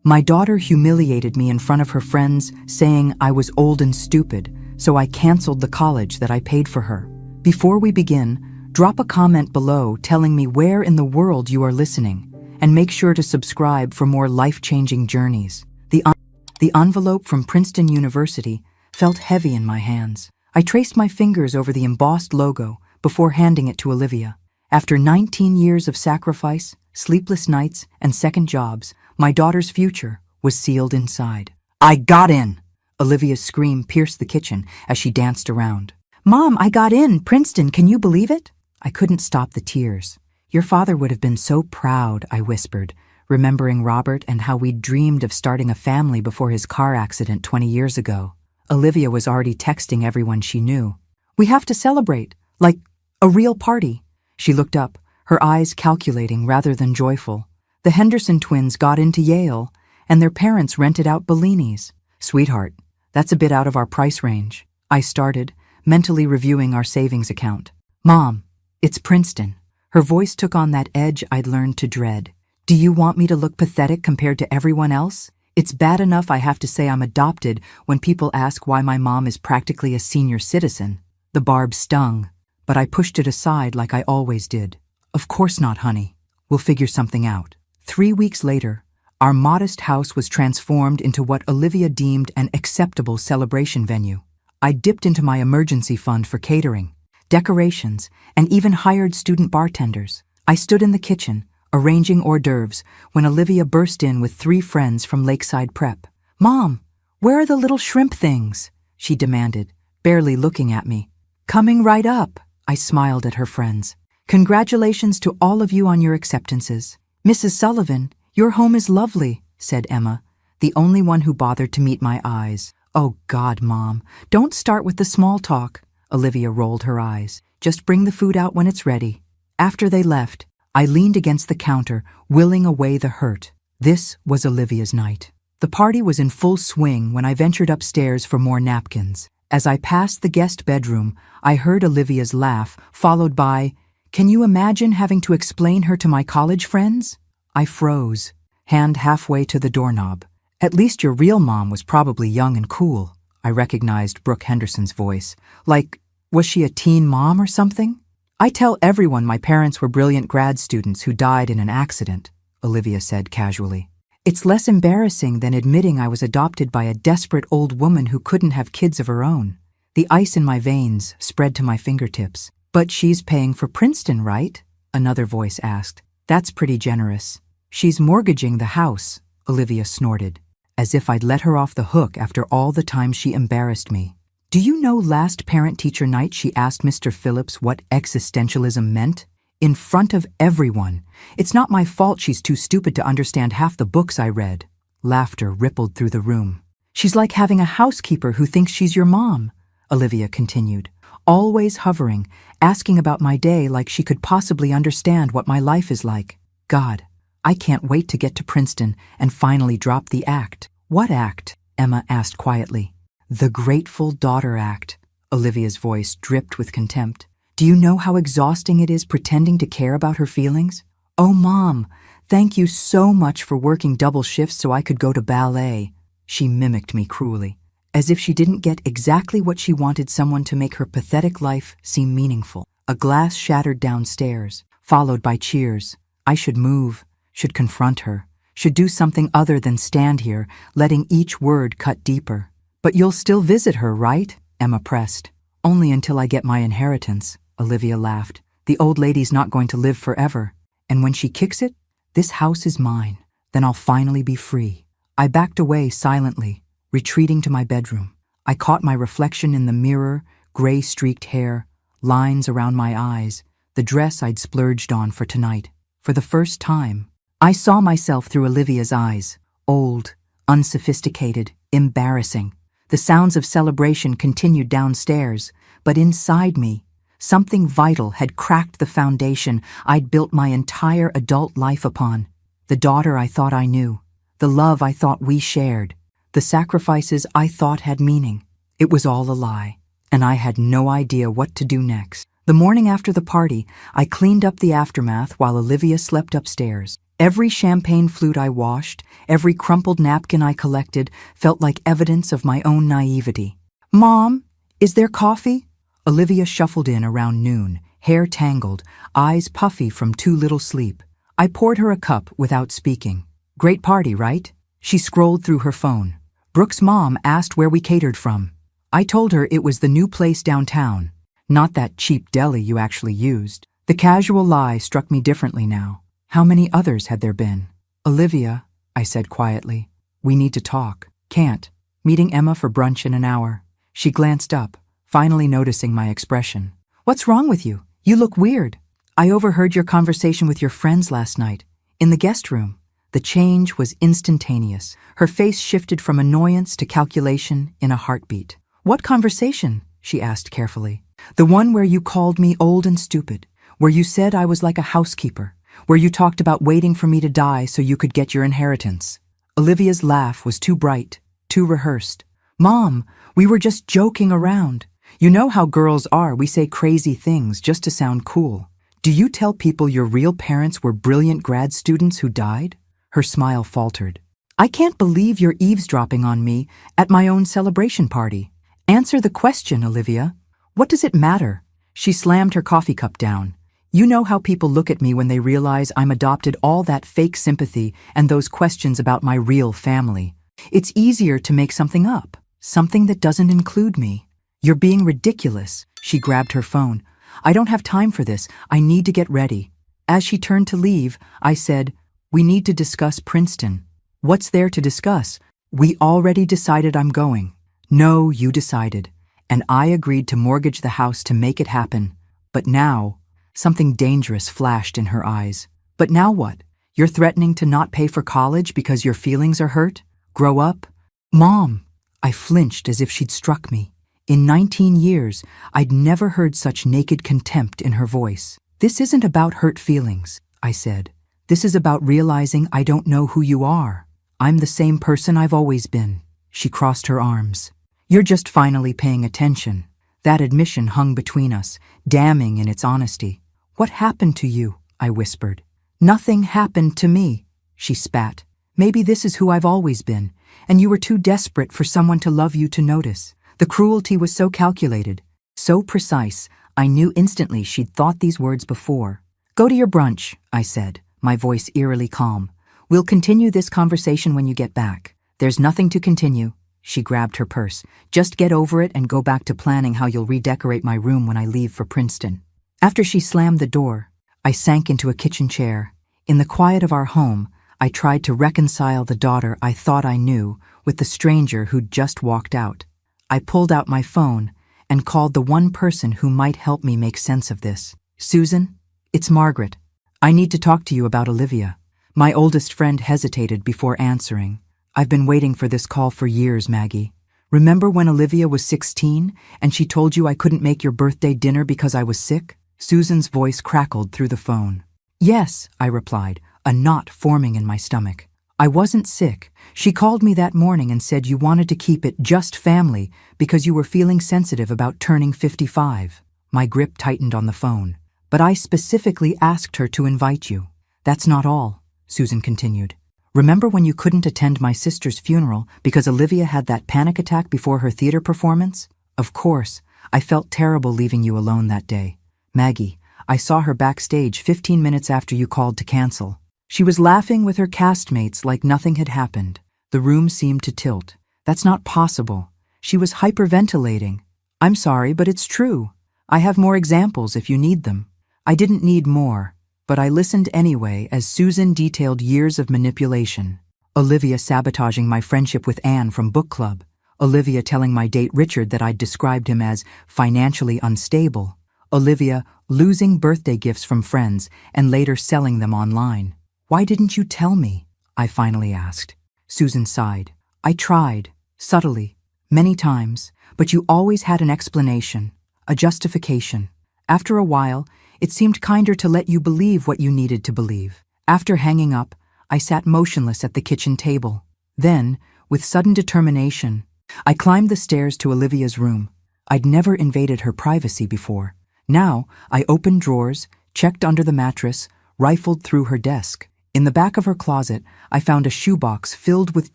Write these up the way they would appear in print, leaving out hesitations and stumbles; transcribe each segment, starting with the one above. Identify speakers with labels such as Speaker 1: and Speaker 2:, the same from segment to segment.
Speaker 1: My daughter humiliated me in front of her friends, saying I was old and stupid, so I canceled the college that I paid for her. Before we begin, drop a comment below telling me where in the world you are listening, and make sure to subscribe for more life-changing journeys. The envelope from Princeton University felt heavy in my hands. I traced my fingers over the embossed logo before handing it to Olivia. After 19 years of sacrifice, sleepless nights, and second jobs, my daughter's future was sealed inside. I got in! Olivia's scream pierced the kitchen as she danced around. Mom, I got in! Princeton, can you believe it? I couldn't stop the tears. Your father would have been so proud, I whispered, remembering Robert and how we'd dreamed of starting a family before his car accident 20 years ago. Olivia was already texting everyone she knew. We have to celebrate, like a real party. She looked up, her eyes calculating rather than joyful. The Henderson twins got into Yale, and their parents rented out Bellini's. Sweetheart, that's a bit out of our price range. I started, mentally reviewing our savings account. Mom, it's Princeton. Her voice took on that edge I'd learned to dread. Do you want me to look pathetic compared to everyone else? It's bad enough I have to say I'm adopted when people ask why my mom is practically a senior citizen. The barb stung, but I pushed it aside like I always did. Of course not, honey. We'll figure something out. 3 weeks later, our modest house was transformed into what Olivia deemed an acceptable celebration venue. I dipped into my emergency fund for catering, decorations, and even hired student bartenders. I stood in the kitchen, arranging hors d'oeuvres, when Olivia burst in with 3 friends from Lakeside Prep. Mom, where are the little shrimp things? She demanded, barely looking at me. Coming right up, I smiled at her friends. Congratulations to all of you on your acceptances. Mrs. Sullivan, your home is lovely, said Emma, the only one who bothered to meet my eyes. Oh God, Mom, don't start with the small talk. Olivia rolled her eyes. Just bring the food out when it's ready. After they left, I leaned against the counter, willing away the hurt. This was Olivia's night. The party was in full swing when I ventured upstairs for more napkins. As I passed the guest bedroom, I heard Olivia's laugh, followed by, "Can you imagine having to explain her to my college friends?" I froze, hand halfway to the doorknob. At least your real mom was probably young and cool. I recognized Brooke Henderson's voice. Like, was she a teen mom or something? I tell everyone my parents were brilliant grad students who died in an accident, Olivia said casually. It's less embarrassing than admitting I was adopted by a desperate old woman who couldn't have kids of her own. The ice in my veins spread to my fingertips. But she's paying for Princeton, right? Another voice asked. That's pretty generous. She's mortgaging the house, Olivia snorted, as if I'd let her off the hook after all the time she embarrassed me. Do you know last parent-teacher night she asked Mr. Phillips what existentialism meant? In front of everyone. It's not my fault she's too stupid to understand half the books I read. Laughter rippled through the room. She's like having a housekeeper who thinks she's your mom, Olivia continued, always hovering, asking about my day like she could possibly understand what my life is like. God, I can't wait to get to Princeton and finally drop the act. What act? Emma asked quietly. The Grateful Daughter Act. Olivia's voice dripped with contempt. Do you know how exhausting it is pretending to care about her feelings? Oh, Mom, thank you so much for working double shifts so I could go to ballet. She mimicked me cruelly, as if she didn't get exactly what she wanted someone to make her pathetic life seem meaningful. A glass shattered downstairs, followed by cheers. I should move, should confront her, should do something other than stand here, letting each word cut deeper. But you'll still visit her, right? Emma pressed. Only until I get my inheritance, Olivia laughed. The old lady's not going to live forever. And when she kicks it, this house is mine. Then I'll finally be free. I backed away silently, retreating to my bedroom. I caught my reflection in the mirror, gray-streaked hair, lines around my eyes, the dress I'd splurged on for tonight. For the first time, I saw myself through Olivia's eyes. Old, unsophisticated, embarrassing. The sounds of celebration continued downstairs, but inside me, something vital had cracked the foundation I'd built my entire adult life upon. The daughter I thought I knew, the love I thought we shared, the sacrifices I thought had meaning. It was all a lie, and I had no idea what to do next. The morning after the party, I cleaned up the aftermath while Olivia slept upstairs. Every champagne flute I washed, every crumpled napkin I collected felt like evidence of my own naivety. "Mom, is there coffee?" Olivia shuffled in around noon, hair tangled, eyes puffy from too little sleep. I poured her a cup without speaking. "Great party, right?" She scrolled through her phone. "Brooke's mom asked where we catered from." I told her it was the new place downtown, not that cheap deli you actually used. The casual lie struck me differently now. How many others had there been? "Olivia," I said quietly, "we need to talk." "Can't. Meeting Emma for brunch in an hour." She glanced up, finally noticing my expression. "What's wrong with you? You look weird." "I overheard your conversation with your friends last night, in the guest room." The change was instantaneous. Her face shifted from annoyance to calculation in a heartbeat. "What conversation?" she asked carefully. "The one where you called me old and stupid, where you said I was like a housekeeper, where you talked about waiting for me to die so you could get your inheritance." Olivia's laugh was too bright, too rehearsed. "Mom, we were just joking around. You know how girls are, we say crazy things just to sound cool. Do you tell people your real parents were brilliant grad students who died?" Her smile faltered. "I can't believe you're eavesdropping on me at my own celebration party." "Answer the question, Olivia. What does it matter?" She slammed her coffee cup down. "You know how people look at me when they realize I'm adopted, all that fake sympathy and those questions about my real family. It's easier to make something up, something that doesn't include me." "You're being ridiculous." She grabbed her phone. "I don't have time for this. I need to get ready." As she turned to leave, I said, "We need to discuss Princeton." "What's there to discuss? We already decided I'm going." "No, you decided. And I agreed to mortgage the house to make it happen. But now..." Something dangerous flashed in her eyes. "But now what? You're threatening to not pay for college because your feelings are hurt? Grow up." "Mom!" I flinched as if she'd struck me. In 19 years, I'd never heard such naked contempt in her voice. "This isn't about hurt feelings," I said. "This is about realizing I don't know who you are. I'm the same person I've always been." She crossed her arms. "You're just finally paying attention." That admission hung between us, damning in its honesty. "What happened to you?" I whispered. "Nothing happened to me," she spat. "Maybe this is who I've always been, and you were too desperate for someone to love you to notice." The cruelty was so calculated, so precise, I knew instantly she'd thought these words before. "Go to your brunch," I said, my voice eerily calm. "We'll continue this conversation when you get back." "There's nothing to continue." She grabbed her purse. "Just get over it and go back to planning how you'll redecorate my room when I leave for Princeton." After she slammed the door, I sank into a kitchen chair. In the quiet of our home, I tried to reconcile the daughter I thought I knew with the stranger who'd just walked out. I pulled out my phone and called the one person who might help me make sense of this. "Susan, it's Margaret. I need to talk to you about Olivia." My oldest friend hesitated before answering. "I've been waiting for this call for years, Maggie. Remember when Olivia was 16 and she told you I couldn't make your birthday dinner because I was sick?" Susan's voice crackled through the phone. "Yes," I replied, a knot forming in my stomach. "I wasn't sick. She called me that morning and said you wanted to keep it just family because you were feeling sensitive about turning 55. My grip tightened on the phone. "But I specifically asked her to invite you." "That's not all," Susan continued. "Remember when you couldn't attend my sister's funeral because Olivia had that panic attack before her theater performance? Of course, I felt terrible leaving you alone that day. Maggie, I saw her backstage 15 minutes after you called to cancel. She was laughing with her castmates like nothing had happened. The room seemed to tilt. That's not possible. She was hyperventilating. I'm sorry, but it's true. I have more examples if you need them." I didn't need more, but I listened anyway as Susan detailed years of manipulation. Olivia sabotaging my friendship with Anne from book club. Olivia telling my date Richard that I'd described him as financially unstable. Olivia losing birthday gifts from friends and later selling them online. "Why didn't you tell me?" I finally asked. Susan sighed. "I tried, subtly, many times, but you always had an explanation, a justification. After a while, it seemed kinder to let you believe what you needed to believe." After hanging up, I sat motionless at the kitchen table. Then, with sudden determination, I climbed the stairs to Olivia's room. I'd never invaded her privacy before. Now, I opened drawers, checked under the mattress, rifled through her desk. In the back of her closet, I found a shoebox filled with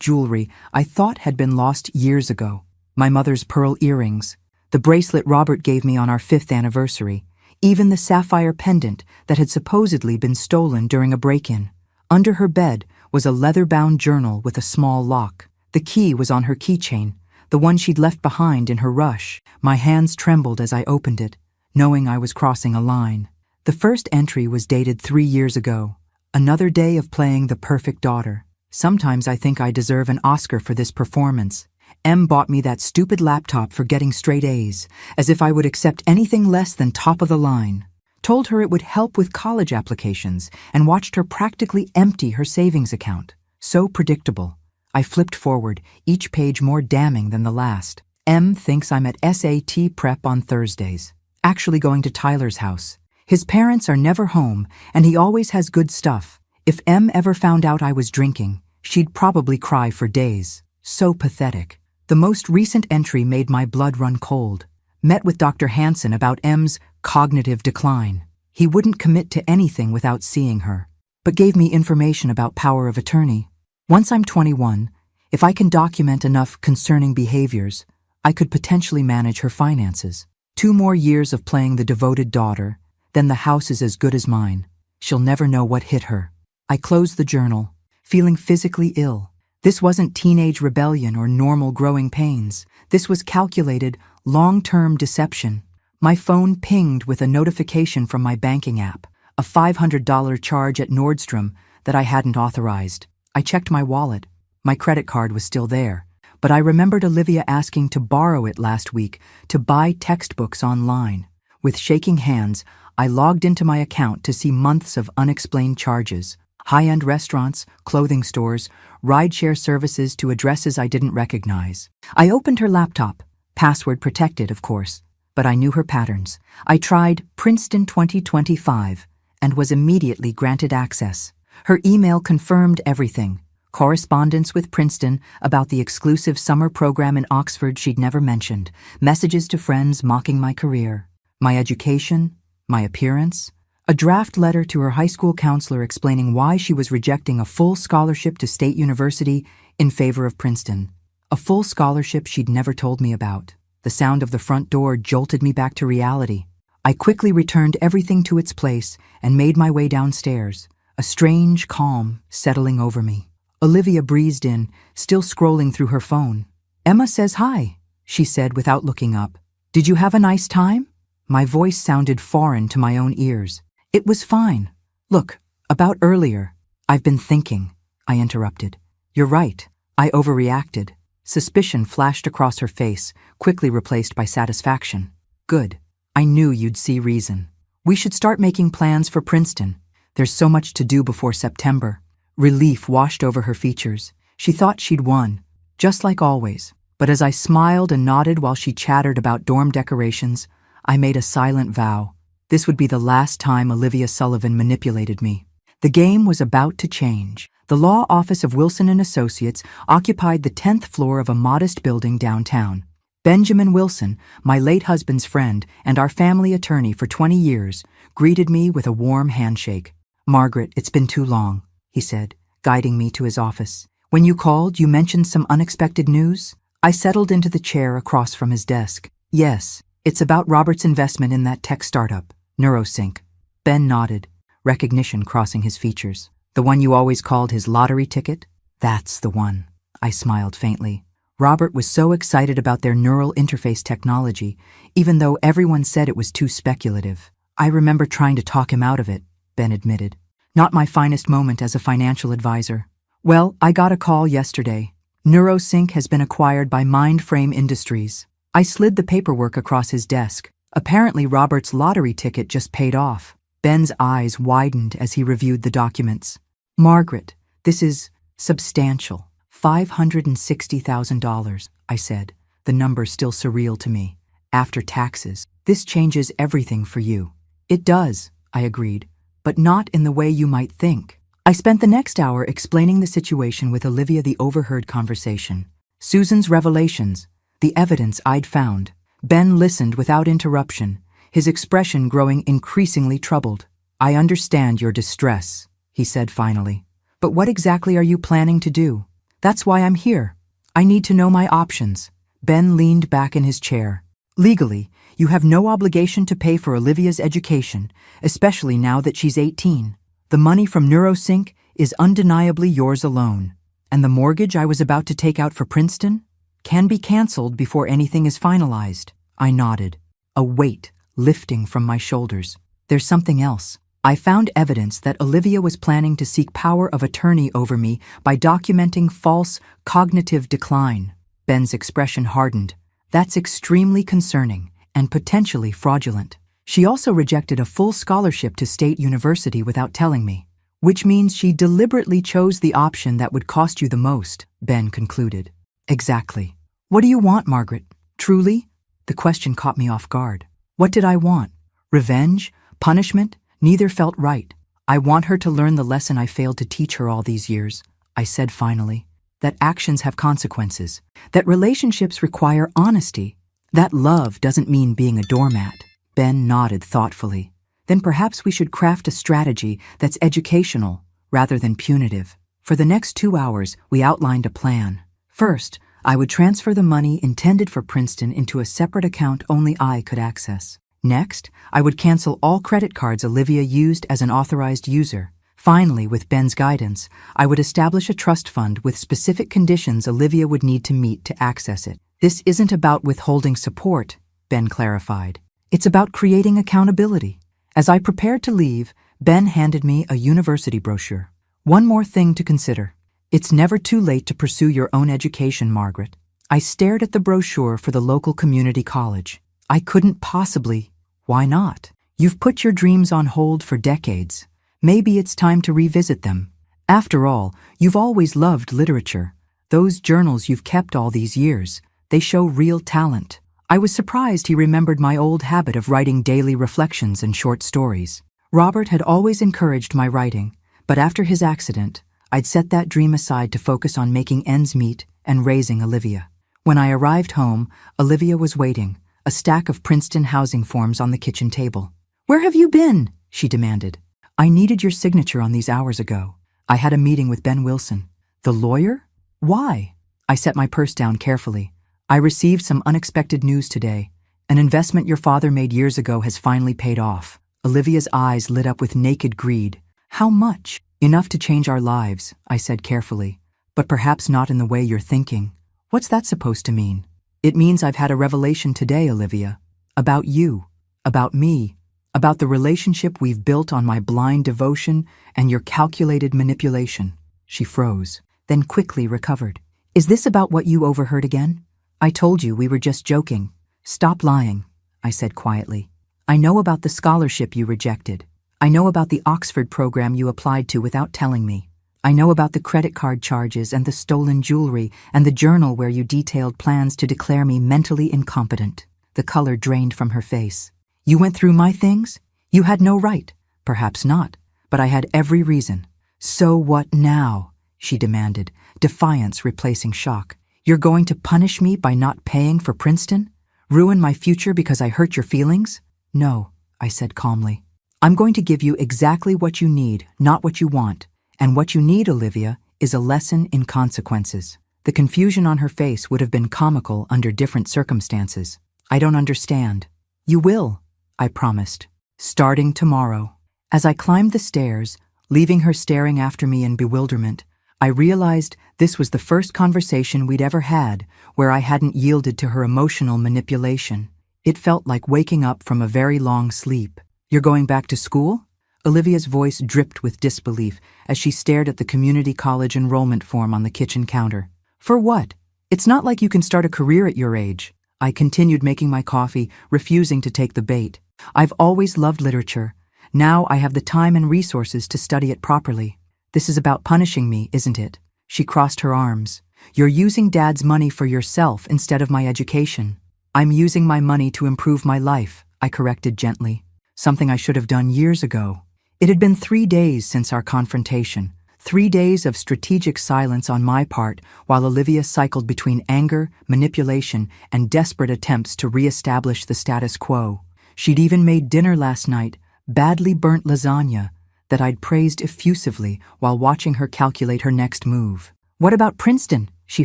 Speaker 1: jewelry I thought had been lost years ago. My mother's pearl earrings, the bracelet Robert gave me on our 5th anniversary, even the sapphire pendant that had supposedly been stolen during a break-in. Under her bed was a leather-bound journal with a small lock. The key was on her keychain, the one she'd left behind in her rush. My hands trembled as I opened it, knowing I was crossing a line. The first entry was dated 3 years ago. Another day of playing the perfect daughter. Sometimes I think I deserve an Oscar for this performance. Em bought me that stupid laptop for getting straight A's, as if I would accept anything less than top of the line. Told her it would help with college applications, and watched her practically empty her savings account. So predictable. I flipped forward, each page more damning than the last. Em thinks I'm at SAT prep on Thursdays, actually going to Tyler's house. His parents are never home, and he always has good stuff. If Em ever found out I was drinking, she'd probably cry for days. So pathetic. The most recent entry made my blood run cold. Met with Dr. Hansen about Em's cognitive decline. He wouldn't commit to anything without seeing her, but gave me information about power of attorney. Once I'm 21, if I can document enough concerning behaviors, I could potentially manage her finances. 2 more years of playing the devoted daughter, then the house is as good as mine. She'll never know what hit her. I closed the journal, feeling physically ill. This wasn't teenage rebellion or normal growing pains. This was calculated, long-term deception. My phone pinged with a notification from my banking app, a $500 charge at Nordstrom that I hadn't authorized. I checked my wallet. My credit card was still there, but I remembered Olivia asking to borrow it last week to buy textbooks online. With shaking hands, I logged into my account to see months of unexplained charges. High-end restaurants, clothing stores, rideshare services to addresses I didn't recognize. I opened her laptop, password protected, of course, but I knew her patterns. I tried Princeton 2025 and was immediately granted access. Her email confirmed everything. Correspondence with Princeton about the exclusive summer program in Oxford she'd never mentioned. Messages to friends mocking my career, my education, my appearance. A draft letter to her high school counselor explaining why she was rejecting a full scholarship to State University in favor of Princeton. A full scholarship she'd never told me about. The sound of the front door jolted me back to reality. I quickly returned everything to its place and made my way downstairs, a strange calm settling over me. Olivia breezed in, still scrolling through her phone. "Emma says hi," she said without looking up. "Did you have a nice time?" My voice sounded foreign to my own ears. "It was fine. Look, about earlier." "I've been thinking," I interrupted. "You're right. I overreacted." Suspicion flashed across her face, quickly replaced by satisfaction. "Good. I knew you'd see reason. We should start making plans for Princeton. There's so much to do before September." Relief washed over her features. She thought she'd won, just like always. But as I smiled and nodded while she chattered about dorm decorations, I made a silent vow. This would be the last time Olivia Sullivan manipulated me. The game was about to change. The law office of Wilson & Associates occupied the 10th floor of a modest building downtown. Benjamin Wilson, my late husband's friend and our family attorney for 20 years, greeted me with a warm handshake. "Margaret, it's been too long," he said, guiding me to his office. "When you called, you mentioned some unexpected news?" I settled into the chair across from his desk. "Yes, it's about Robert's investment in that tech startup, Neurosync." Ben nodded, recognition crossing his features. "The one you always called his lottery ticket?" "That's the one," I smiled faintly. Robert was so excited about their neural interface technology, even though everyone said it was too speculative. "I remember trying to talk him out of it," Ben admitted. "Not my finest moment as a financial advisor." "Well, I got a call yesterday. Neurosync has been acquired by Mindframe Industries." I slid the paperwork across his desk. Apparently Robert's lottery ticket just paid off. Ben's eyes widened as he reviewed the documents. "Margaret, this is substantial. $560,000, I said, the number still surreal to me. "After taxes. This changes everything for you." "It does," I agreed, "but not in the way you might think." I spent the next hour explaining the situation with Olivia, the overheard conversation, Susan's revelations, the evidence I'd found. Ben listened without interruption, his expression growing increasingly troubled. "I understand your distress," he said finally. But what exactly are you planning to do? That's why I'm here. I need to know my options. Ben leaned back in his chair. Legally, you have no obligation to pay for Olivia's education, especially now that she's 18. The money from NeuroSync is undeniably yours alone. And the mortgage I was about to take out for Princeton can be canceled before anything is finalized. I nodded, a weight lifting from my shoulders. There's something else. I found evidence that Olivia was planning to seek power of attorney over me by documenting false cognitive decline. Ben's expression hardened. That's extremely concerning and potentially fraudulent. She also rejected a full scholarship to State University without telling me, which means she deliberately chose the option that would cost you the most, Ben concluded. Exactly. What do you want, Margaret? Truly? The question caught me off guard. What did I want? Revenge? Punishment? Neither felt right. I want her to learn the lesson I failed to teach her all these years, I said finally. That actions have consequences. That relationships require honesty. That love doesn't mean being a doormat. Ben nodded thoughtfully. Then perhaps we should craft a strategy that's educational rather than punitive. For the next 2 hours, we outlined a plan. First, I would transfer the money intended for Princeton into a separate account only I could access. Next, I would cancel all credit cards Olivia used as an authorized user. Finally, with Ben's guidance, I would establish a trust fund with specific conditions Olivia would need to meet to access it. This isn't about withholding support, Ben clarified. It's about creating accountability. As I prepared to leave, Ben handed me a university brochure. One more thing to consider. It's never too late to pursue your own education, Margaret. I stared at the brochure for the local community college. I couldn't possibly. Why not? You've put your dreams on hold for decades. Maybe it's time to revisit them. After all, you've always loved literature. Those journals you've kept all these years, they show real talent. I was surprised he remembered my old habit of writing daily reflections and short stories. Robert had always encouraged my writing, but after his accident, I'd set that dream aside to focus on making ends meet and raising Olivia. When I arrived home, Olivia was waiting, a stack of Princeton housing forms on the kitchen table. "Where have you been?" she demanded. "I needed your signature on these hours ago. I had a meeting with Ben Wilson." "The lawyer? Why?" I set my purse down carefully. "I received some unexpected news today. An investment your father made years ago has finally paid off." Olivia's eyes lit up with naked greed. "How much?" "Enough to change our lives," I said carefully. "But perhaps not in the way you're thinking." "What's that supposed to mean?" "It means I've had a revelation today, Olivia. About you. About me. About the relationship we've built on my blind devotion and your calculated manipulation." She froze, then quickly recovered. "Is this about what you overheard again?" "I told you we were just joking." "Stop lying," I said quietly. "I know about the scholarship you rejected. I know about the Oxford program you applied to without telling me. I know about the credit card charges and the stolen jewelry and the journal where you detailed plans to declare me mentally incompetent." The color drained from her face. "You went through my things? You had no right." "Perhaps not, but I had every reason." "So what now?" she demanded, defiance replacing shock. "You're going to punish me by not paying for Princeton? Ruin my future because I hurt your feelings?" "No," I said calmly. "I'm going to give you exactly what you need, not what you want. And what you need, Olivia, is a lesson in consequences." The confusion on her face would have been comical under different circumstances. "I don't understand." "You will," I promised. "Starting tomorrow." As I climbed the stairs, leaving her staring after me in bewilderment, I realized this was the first conversation we'd ever had where I hadn't yielded to her emotional manipulation. It felt like waking up from a very long sleep. "You're going back to school?" Olivia's voice dripped with disbelief as she stared at the community college enrollment form on the kitchen counter. "For what? It's not like you can start a career at your age." I continued making my coffee, refusing to take the bait. "I've always loved literature. Now I have the time and resources to study it properly." "This is about punishing me, isn't it?" She crossed her arms. "You're using Dad's money for yourself instead of my education." "I'm using my money to improve my life," I corrected gently. Something I should have done years ago. It had been 3 days since our confrontation, 3 days of strategic silence on my part while Olivia cycled between anger, manipulation, and desperate attempts to re-establish the status quo. She'd even made dinner last night, badly burnt lasagna, that I'd praised effusively while watching her calculate her next move. "What about Princeton?" she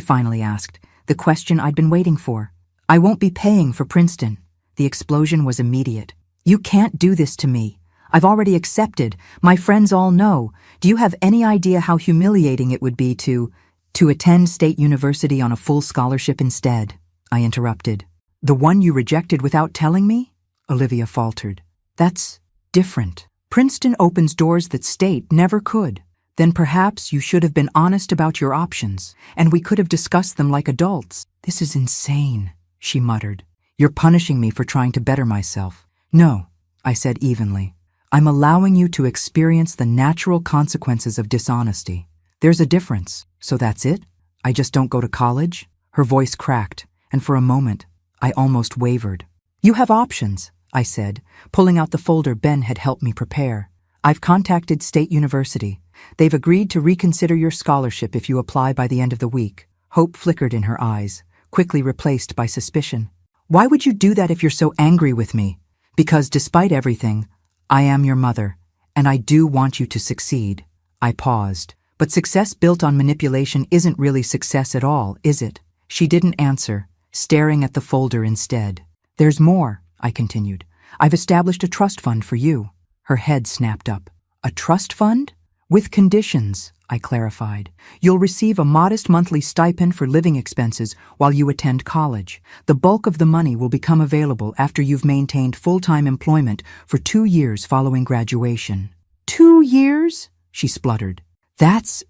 Speaker 1: finally asked, the question I'd been waiting for. "I won't be paying for Princeton." The explosion was immediate. "You can't do this to me. I've already accepted. My friends all know. Do you have any idea how humiliating it would be to attend State University on a full scholarship instead?" I interrupted. "The one you rejected without telling me?" Olivia faltered. "That's different. Princeton opens doors that State never could. Then perhaps you should have been honest about your options, and we could have discussed them like adults." "This is insane," she muttered. "You're punishing me for trying to better myself." "No," I said evenly. "I'm allowing you to experience the natural consequences of dishonesty. There's a difference, so that's it? I just don't go to college?" Her voice cracked, and for a moment, I almost wavered. "You have options," I said, pulling out the folder Ben had helped me prepare. "I've contacted State University. They've agreed to reconsider your scholarship if you apply by the end of the week." Hope flickered in her eyes, quickly replaced by suspicion. "Why would you do that if you're so angry with me?" "Because despite everything, I am your mother, and I do want you to succeed." I paused. "But success built on manipulation isn't really success at all, is it?" She didn't answer, staring at the folder instead. "There's more," I continued. "I've established a trust fund for you." Her head snapped up. "A trust fund?" "With conditions," I clarified. "You'll receive a modest monthly stipend for living expenses while you attend college. The bulk of the money will become available after you've maintained full-time employment for 2 years following graduation." "2 years?" she spluttered. That's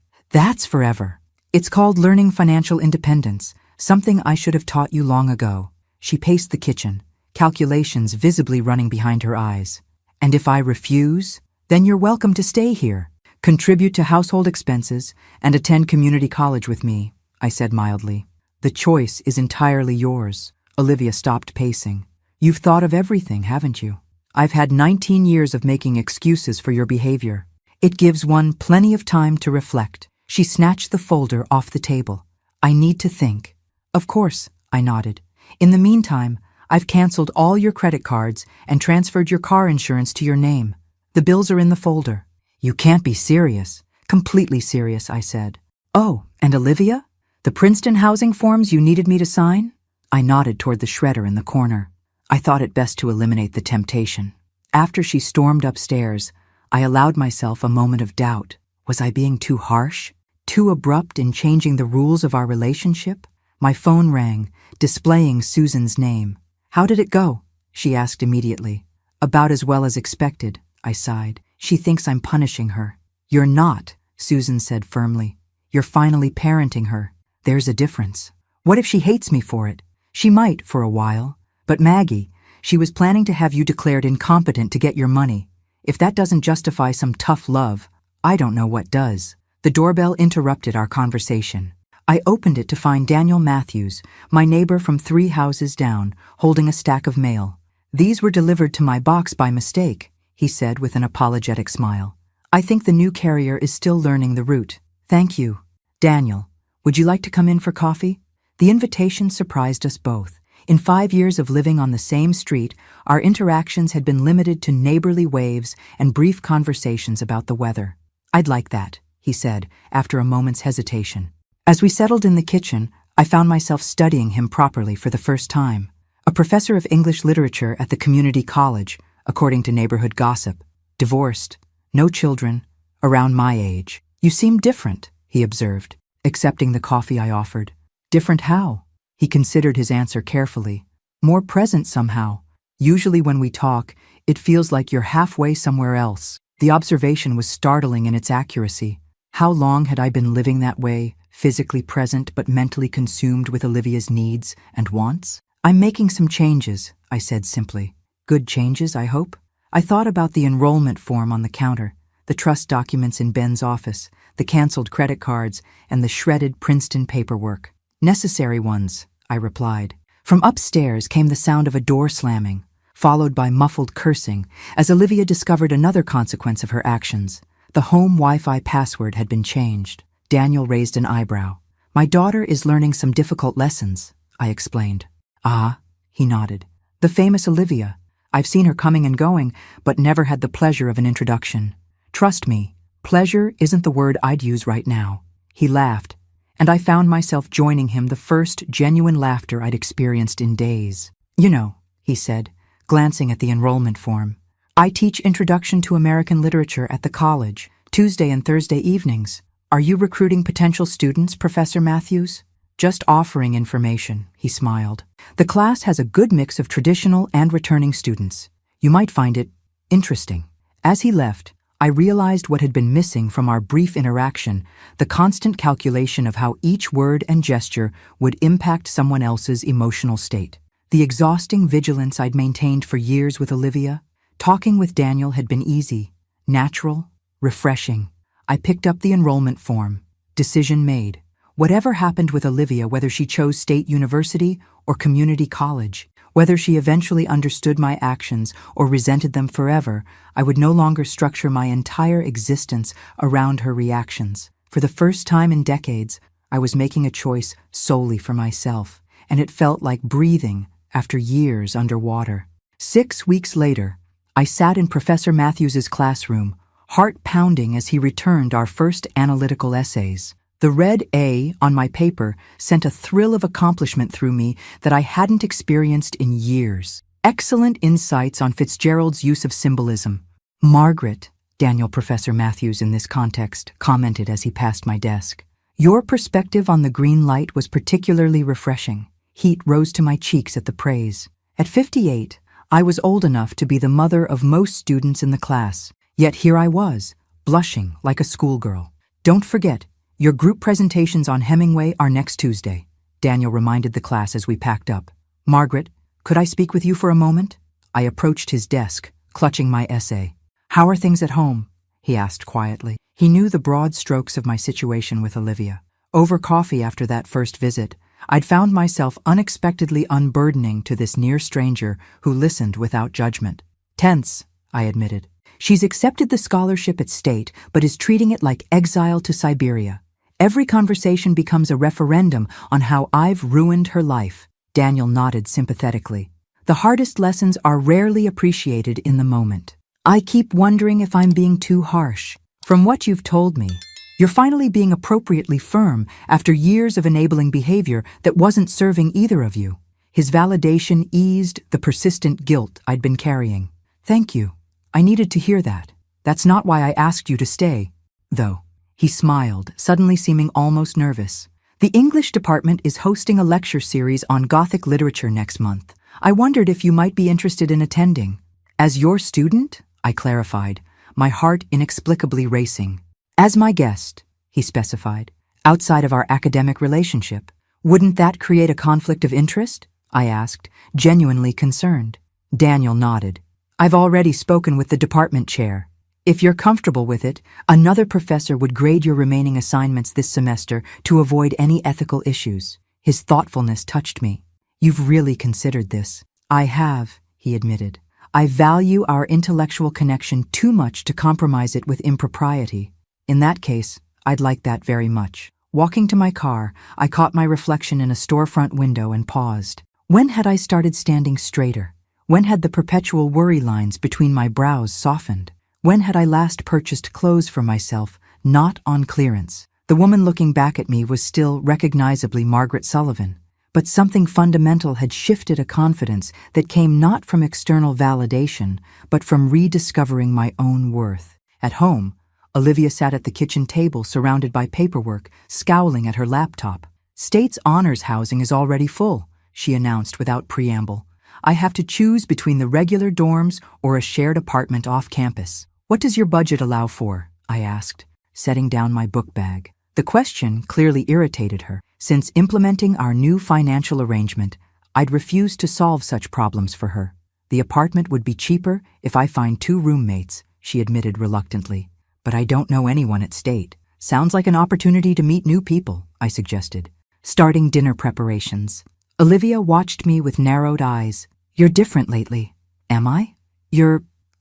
Speaker 1: forever. It's called learning financial independence, something I should have taught you long ago." She paced the kitchen, calculations visibly running behind her eyes. "And if I refuse, then you're welcome to stay here. Contribute to household expenses and attend community college with me," I said mildly. "The choice is entirely yours." Olivia stopped pacing. "You've thought of everything, haven't you? I've had 19 years of making excuses for your behavior. It gives one plenty of time to reflect." She snatched the folder off the table. "I need to think." "Of course," I nodded. "In the meantime, I've canceled all your credit cards and transferred your car insurance to your name. The bills are in the folder." "You can't be serious." "Completely serious," I said. "Oh, and Olivia? The Princeton housing forms you needed me to sign?" I nodded toward the shredder in the corner. I thought it best to eliminate the temptation. After she stormed upstairs, I allowed myself a moment of doubt. Was I being too harsh? Too abrupt in changing the rules of our relationship? My phone rang, displaying Susan's name. "How did it go?" she asked immediately. "About as well as expected," I sighed. "She thinks I'm punishing her." "You're not," Susan said firmly. "You're finally parenting her. There's a difference." "What if she hates me for it?" "She might for a while. But Maggie, she was planning to have you declared incompetent to get your money. If that doesn't justify some tough love, I don't know what does." The doorbell interrupted our conversation. I opened it to find Daniel Matthews, my neighbor from 3 houses down, holding a stack of mail. "These were delivered to my box by mistake," he said with an apologetic smile. "I think the new carrier is still learning the route." "Thank you." "Daniel, would you like to come in for coffee?" The invitation surprised us both. In 5 years of living on the same street, our interactions had been limited to neighborly waves and brief conversations about the weather. "I'd like that," he said, after a moment's hesitation. As we settled in the kitchen, I found myself studying him properly for the first time. A professor of English literature at the community college, according to neighborhood gossip. Divorced, no children, around my age. "You seem different," he observed, accepting the coffee I offered. "Different how?" He considered his answer carefully. "More present somehow. Usually when we talk, it feels like you're halfway somewhere else." The observation was startling in its accuracy. How long had I been living that way, physically present but mentally consumed with Olivia's needs and wants? "I'm making some changes," I said simply. "Good changes, I hope?" I thought about the enrollment form on the counter, the trust documents in Ben's office, the canceled credit cards, and the shredded Princeton paperwork. "Necessary ones," I replied. From upstairs came the sound of a door slamming, followed by muffled cursing, as Olivia discovered another consequence of her actions. The home Wi-Fi password had been changed. Daniel raised an eyebrow. "My daughter is learning some difficult lessons," I explained. "Ah," he nodded. "The famous Olivia. I've seen her coming and going, but never had the pleasure of an introduction." Trust me, pleasure isn't the word I'd use right now. He laughed, and I found myself joining him, the first genuine laughter I'd experienced in days. You know, he said, glancing at the enrollment form. I teach Introduction to American Literature at the college, Tuesday and Thursday evenings. Are you recruiting potential students, Professor Matthews? Just offering information, he smiled. The class has a good mix of traditional and returning students. You might find it interesting. As he left, I realized what had been missing from our brief interaction, the constant calculation of how each word and gesture would impact someone else's emotional state. The exhausting vigilance I'd maintained for years with Olivia. Talking with Daniel had been easy, natural, refreshing. I picked up the enrollment form. Decision made. Whatever happened with Olivia, whether she chose state university or community college, whether she eventually understood my actions or resented them forever, I would no longer structure my entire existence around her reactions. For the first time in decades, I was making a choice solely for myself, and it felt like breathing after years underwater. 6 weeks later, I sat in Professor Matthews's classroom, heart pounding as he returned our first analytical essays. The red A on my paper sent a thrill of accomplishment through me that I hadn't experienced in years. Excellent insights on Fitzgerald's use of symbolism. Margaret, Daniel Professor Matthews in this context, commented as he passed my desk. Your perspective on the green light was particularly refreshing. Heat rose to my cheeks at the praise. At 58, I was old enough to be the mother of most students in the class, yet here I was, blushing like a schoolgirl. Don't forget, your group presentations on Hemingway are next Tuesday, Daniel reminded the class as we packed up. Margaret, could I speak with you for a moment? I approached his desk, clutching my essay. How are things at home? He asked quietly. He knew the broad strokes of my situation with Olivia. Over coffee after that first visit, I'd found myself unexpectedly unburdening to this near stranger who listened without judgment. Tense, I admitted. She's accepted the scholarship at State, but is treating it like exile to Siberia. Every conversation becomes a referendum on how I've ruined her life. Daniel nodded sympathetically. The hardest lessons are rarely appreciated in the moment. I keep wondering if I'm being too harsh. From what you've told me, you're finally being appropriately firm after years of enabling behavior that wasn't serving either of you. His validation eased the persistent guilt I'd been carrying. Thank you. I needed to hear that. That's not why I asked you to stay, though. He smiled, suddenly seeming almost nervous. The English department is hosting a lecture series on Gothic literature next month. I wondered if you might be interested in attending. As your student? I clarified, my heart inexplicably racing. As my guest, he specified, outside of our academic relationship. Wouldn't that create a conflict of interest? I asked, genuinely concerned. Daniel nodded. I've already spoken with the department chair. If you're comfortable with it, another professor would grade your remaining assignments this semester to avoid any ethical issues. His thoughtfulness touched me. You've really considered this. I have, he admitted. I value our intellectual connection too much to compromise it with impropriety. In that case, I'd like that very much. Walking to my car, I caught my reflection in a storefront window and paused. When had I started standing straighter? When had the perpetual worry lines between my brows softened? When had I last purchased clothes for myself, not on clearance? The woman looking back at me was still recognizably Margaret Sullivan, but something fundamental had shifted, a confidence that came not from external validation, but from rediscovering my own worth. At home, Olivia sat at the kitchen table surrounded by paperwork, scowling at her laptop. State's honors housing is already full, she announced without preamble. I have to choose between the regular dorms or a shared apartment off campus. What does your budget allow for? I asked, setting down my book bag. The question clearly irritated her. Since implementing our new financial arrangement, I'd refused to solve such problems for her. The apartment would be cheaper if I find 2 roommates, she admitted reluctantly. But I don't know anyone at State. Sounds like an opportunity to meet new people, I suggested. Starting dinner preparations. Olivia watched me with narrowed eyes. You're different lately. Am I?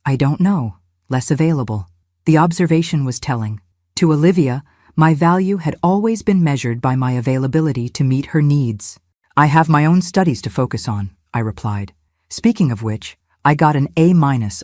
Speaker 1: I don't know, less available. The observation was telling. To Olivia, my value had always been measured by my availability to meet her needs. I have my own studies to focus on, I replied. Speaking of which, I got an A-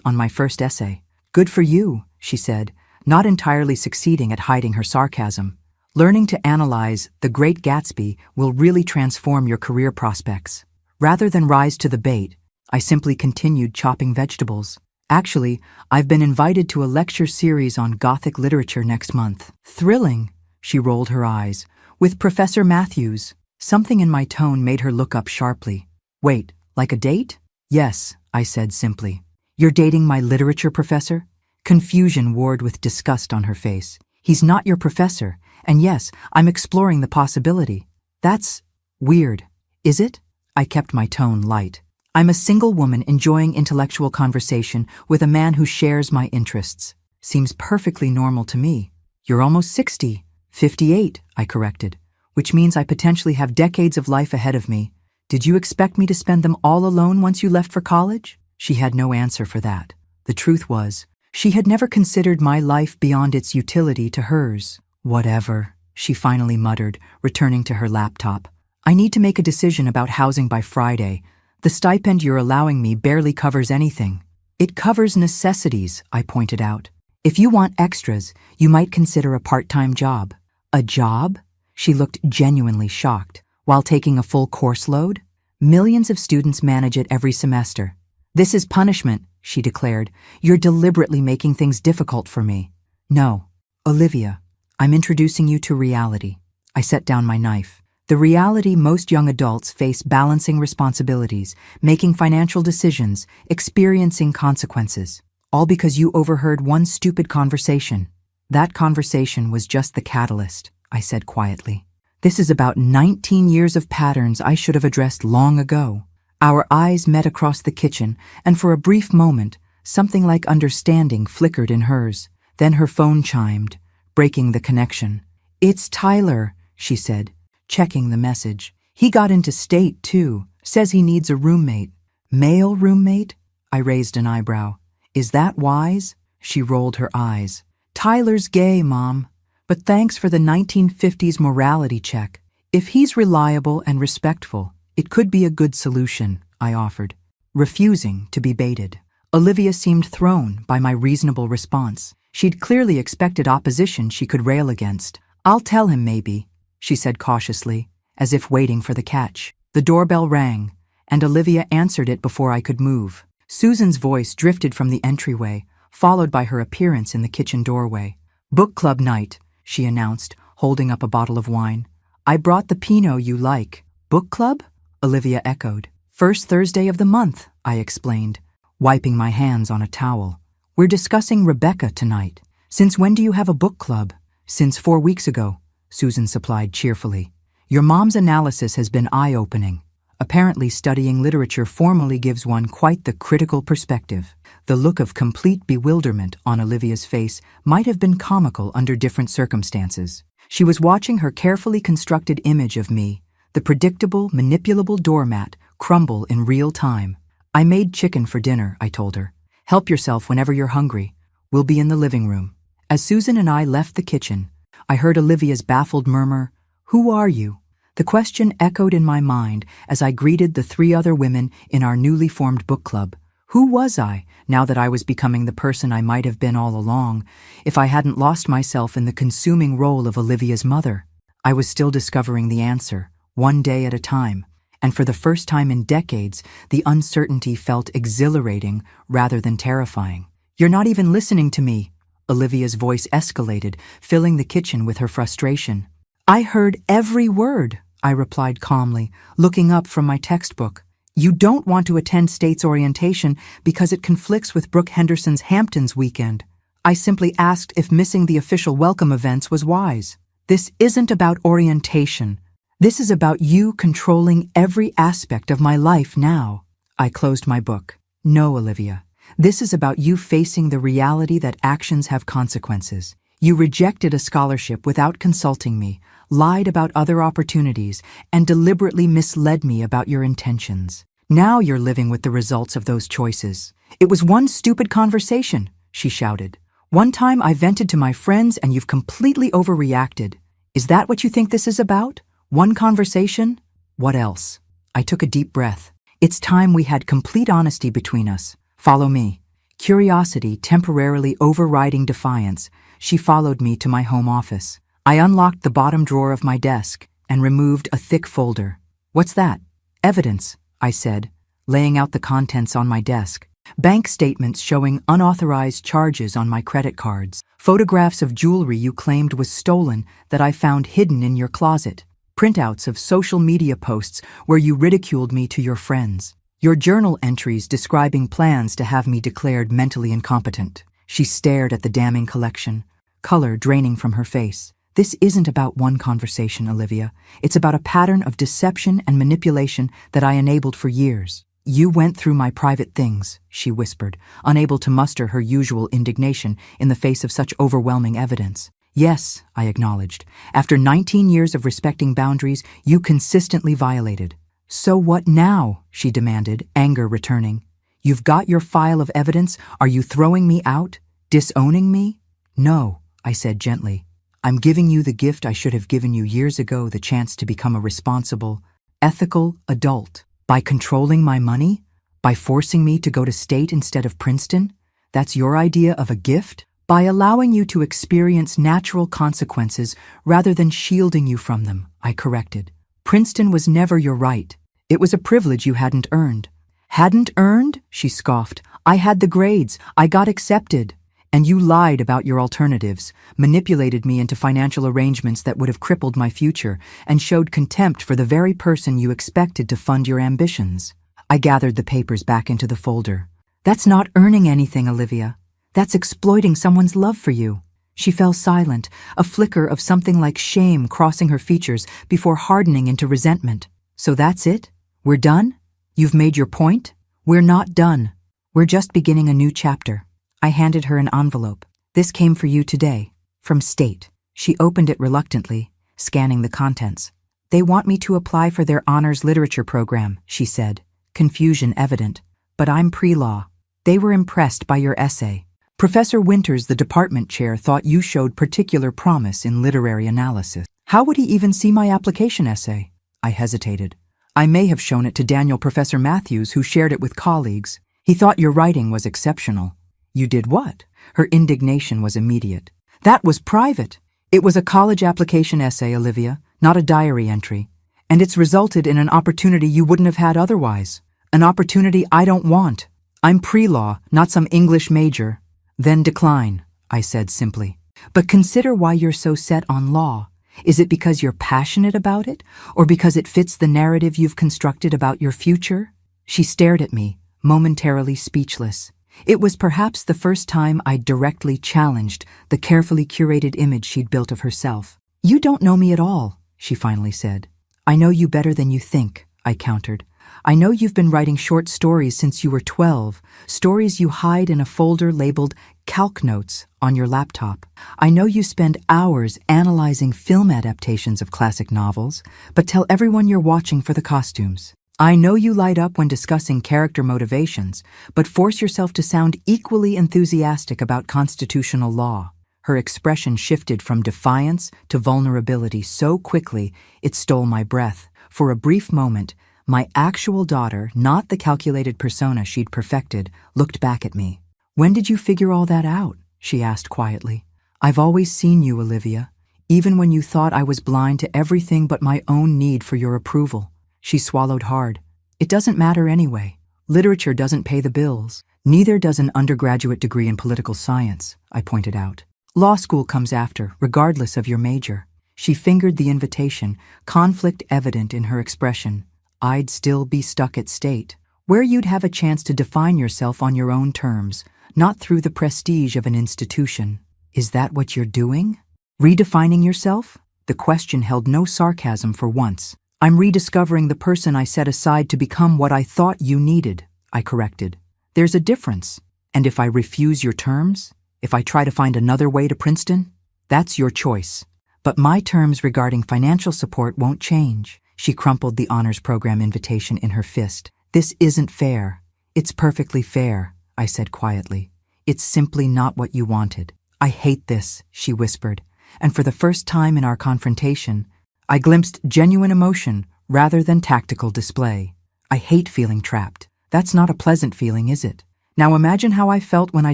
Speaker 1: on my first essay. Good for you, she said, not entirely succeeding at hiding her sarcasm. Learning to analyze The Great Gatsby will really transform your career prospects. Rather than rise to the bait, I simply continued chopping vegetables. Actually, I've been invited to a lecture series on Gothic literature next month. Thrilling, she rolled her eyes. With Professor Matthews. Something in my tone made her look up sharply. Wait, like a date? Yes, I said simply. You're dating my literature professor? Confusion warred with disgust on her face. He's not your professor, and yes, I'm exploring the possibility. That's weird, is it? I kept my tone light. I'm a single woman enjoying intellectual conversation with a man who shares my interests. Seems perfectly normal to me. You're almost 60. 58, I corrected, which means I potentially have decades of life ahead of me. Did you expect me to spend them all alone once you left for college? She had no answer for that. The truth was, she had never considered my life beyond its utility to hers. Whatever, she finally muttered, returning to her laptop. I need to make a decision about housing by Friday. The stipend you're allowing me barely covers anything. It covers necessities, I pointed out. If you want extras, you might consider a part-time job. A job? She looked genuinely shocked. While taking a full course load? Millions of students manage it every semester. This is punishment, she declared. You're deliberately making things difficult for me. No, Olivia, I'm introducing you to reality. I set down my knife. The reality most young adults face: balancing responsibilities, making financial decisions, experiencing consequences. All because you overheard one stupid conversation. That conversation was just the catalyst, I said quietly. This is about 19 years of patterns I should have addressed long ago. Our eyes met across the kitchen, and for a brief moment, something like understanding flickered in hers. Then her phone chimed, breaking the connection. It's Tyler, she said, checking the message. He got into state, too. Says he needs a roommate. Male roommate? I raised an eyebrow. Is that wise? She rolled her eyes. Tyler's gay, Mom. But thanks for the 1950s morality check. If he's reliable and respectful, it could be a good solution, I offered, refusing to be baited. Olivia seemed thrown by my reasonable response. She'd clearly expected opposition she could rail against. I'll tell him maybe, she said cautiously, as if waiting for the catch. The doorbell rang, and Olivia answered it before I could move. Susan's voice drifted from the entryway, followed by her appearance in the kitchen doorway. Book club night, she announced, holding up a bottle of wine. I brought the Pinot you like. Book club? Olivia echoed. First Thursday of the month, I explained, wiping my hands on a towel. We're discussing Rebecca tonight. Since when do you have a book club? Since 4 weeks ago, Susan supplied cheerfully. Your mom's analysis has been eye-opening. Apparently studying literature formally gives one quite the critical perspective. The look of complete bewilderment on Olivia's face might have been comical under different circumstances. She was watching her carefully constructed image of me, the predictable, manipulable doormat, crumble in real time. I made chicken for dinner, I told her. Help yourself whenever you're hungry. We'll be in the living room. As Susan and I left the kitchen, I heard Olivia's baffled murmur, "Who are you?" The question echoed in my mind as I greeted the 3 other women in our newly formed book club. Who was I, now that I was becoming the person I might have been all along, if I hadn't lost myself in the consuming role of Olivia's mother? I was still discovering the answer, one day at a time, and for the first time in decades, the uncertainty felt exhilarating rather than terrifying. You're not even listening to me, Olivia's voice escalated, filling the kitchen with her frustration. I heard every word, I replied calmly, looking up from my textbook. You don't want to attend States orientation because it conflicts with Brooke Henderson's Hamptons weekend. I simply asked if missing the official welcome events was wise. This isn't about orientation. This is about you controlling every aspect of my life now. I closed my book. No, Olivia. This is about you facing the reality that actions have consequences. You rejected a scholarship without consulting me, lied about other opportunities, and deliberately misled me about your intentions. Now you're living with the results of those choices. It was one stupid conversation, she shouted. One time I vented to my friends and you've completely overreacted. Is that what you think this is about? One conversation? What else? I took a deep breath. It's time we had complete honesty between us. Follow me. Curiosity temporarily overriding defiance, She followed me to my home office. I unlocked the bottom drawer of my desk and removed a thick folder. "What's that?" "Evidence," I said, laying out the contents on my desk. Bank statements showing unauthorized charges on my credit cards. Photographs of jewelry you claimed was stolen that I found hidden in your closet. Printouts of social media posts where you ridiculed me to your friends. Your journal entries describing plans to have me declared mentally incompetent. She stared at the damning collection, color draining from her face. "This isn't about one conversation, Olivia. It's about a pattern of deception and manipulation that I enabled for years." "You went through my private things," she whispered, unable to muster her usual indignation in the face of such overwhelming evidence. "Yes," I acknowledged. "After 19 years of respecting boundaries, you consistently violated." "So what now?" she demanded, anger returning. "You've got your file of evidence. Are you throwing me out? Disowning me?" "No," I said gently. "I'm giving you the gift I should have given you years ago, the chance to become a responsible, ethical adult. By controlling my money? By forcing me to go to state instead of Princeton? That's your idea of a gift? By allowing you to experience natural consequences rather than shielding you from them," I corrected. "Princeton was never your right. It was a privilege you hadn't earned." "Hadn't earned?" she scoffed. "I had the grades. I got accepted. And you lied about your alternatives, manipulated me into financial arrangements that would have crippled my future, and showed contempt for the very person you expected to fund your ambitions." I gathered the papers back into the folder. "That's not earning anything, Olivia. That's exploiting someone's love for you." She fell silent, a flicker of something like shame crossing her features before hardening into resentment. "So that's it? We're done? You've made your point?" "We're not done. We're just beginning a new chapter." I handed her an envelope. "This came for you today, from State." She opened it reluctantly, scanning the contents. "They want me to apply for their honors literature program," she said, confusion evident. "But I'm pre-law. They were impressed by your essay. Professor Winters, the department chair, thought you showed particular promise in literary analysis." "How would he even see my application essay?" I hesitated. "I may have shown it to Daniel Professor Matthews, who shared it with colleagues. He thought your writing was exceptional." "You did what?" Her indignation was immediate. "That was private. It was a college application essay, Olivia, not a diary entry. And it's resulted in an opportunity you wouldn't have had otherwise. An opportunity I don't want. I'm pre-law, not some English major." "Then decline," I said simply. "But consider why you're so set on law. Is it because you're passionate about it, or because it fits the narrative you've constructed about your future?" She stared at me, momentarily speechless. It was perhaps the first time I'd directly challenged the carefully curated image she'd built of herself. "You don't know me at all," she finally said. "I know you better than you think," I countered. "I know you've been writing short stories since you were 12, stories you hide in a folder labeled Calc Notes on your laptop. I know you spend hours analyzing film adaptations of classic novels, but tell everyone you're watching for the costumes. I know you light up when discussing character motivations, but force yourself to sound equally enthusiastic about constitutional law." Her expression shifted from defiance to vulnerability so quickly it stole my breath. For a brief moment, my actual daughter, not the calculated persona she'd perfected, looked back at me. "When did you figure all that out?" she asked quietly. "I've always seen you, Olivia, even when you thought I was blind to everything but my own need for your approval." She swallowed hard. "It doesn't matter anyway. Literature doesn't pay the bills. Neither does an undergraduate degree in political science," I pointed out. "Law school comes after, regardless of your major." She fingered the invitation, conflict evident in her expression. "I'd still be stuck at State, where you'd have a chance to define yourself on your own terms, not through the prestige of an institution." "Is that what you're doing? Redefining yourself?" The question held no sarcasm for once. "I'm rediscovering the person I set aside to become what I thought you needed," I corrected. "There's a difference. And if I refuse your terms, if I try to find another way to Princeton, that's your choice. But my terms regarding financial support won't change." She crumpled the honors program invitation in her fist. "This isn't fair." "It's perfectly fair," I said quietly. "It's simply not what you wanted." "I hate this," she whispered, and for the first time in our confrontation, I glimpsed genuine emotion rather than tactical display. "I hate feeling trapped. That's not a pleasant feeling, is it? Now imagine how I felt when I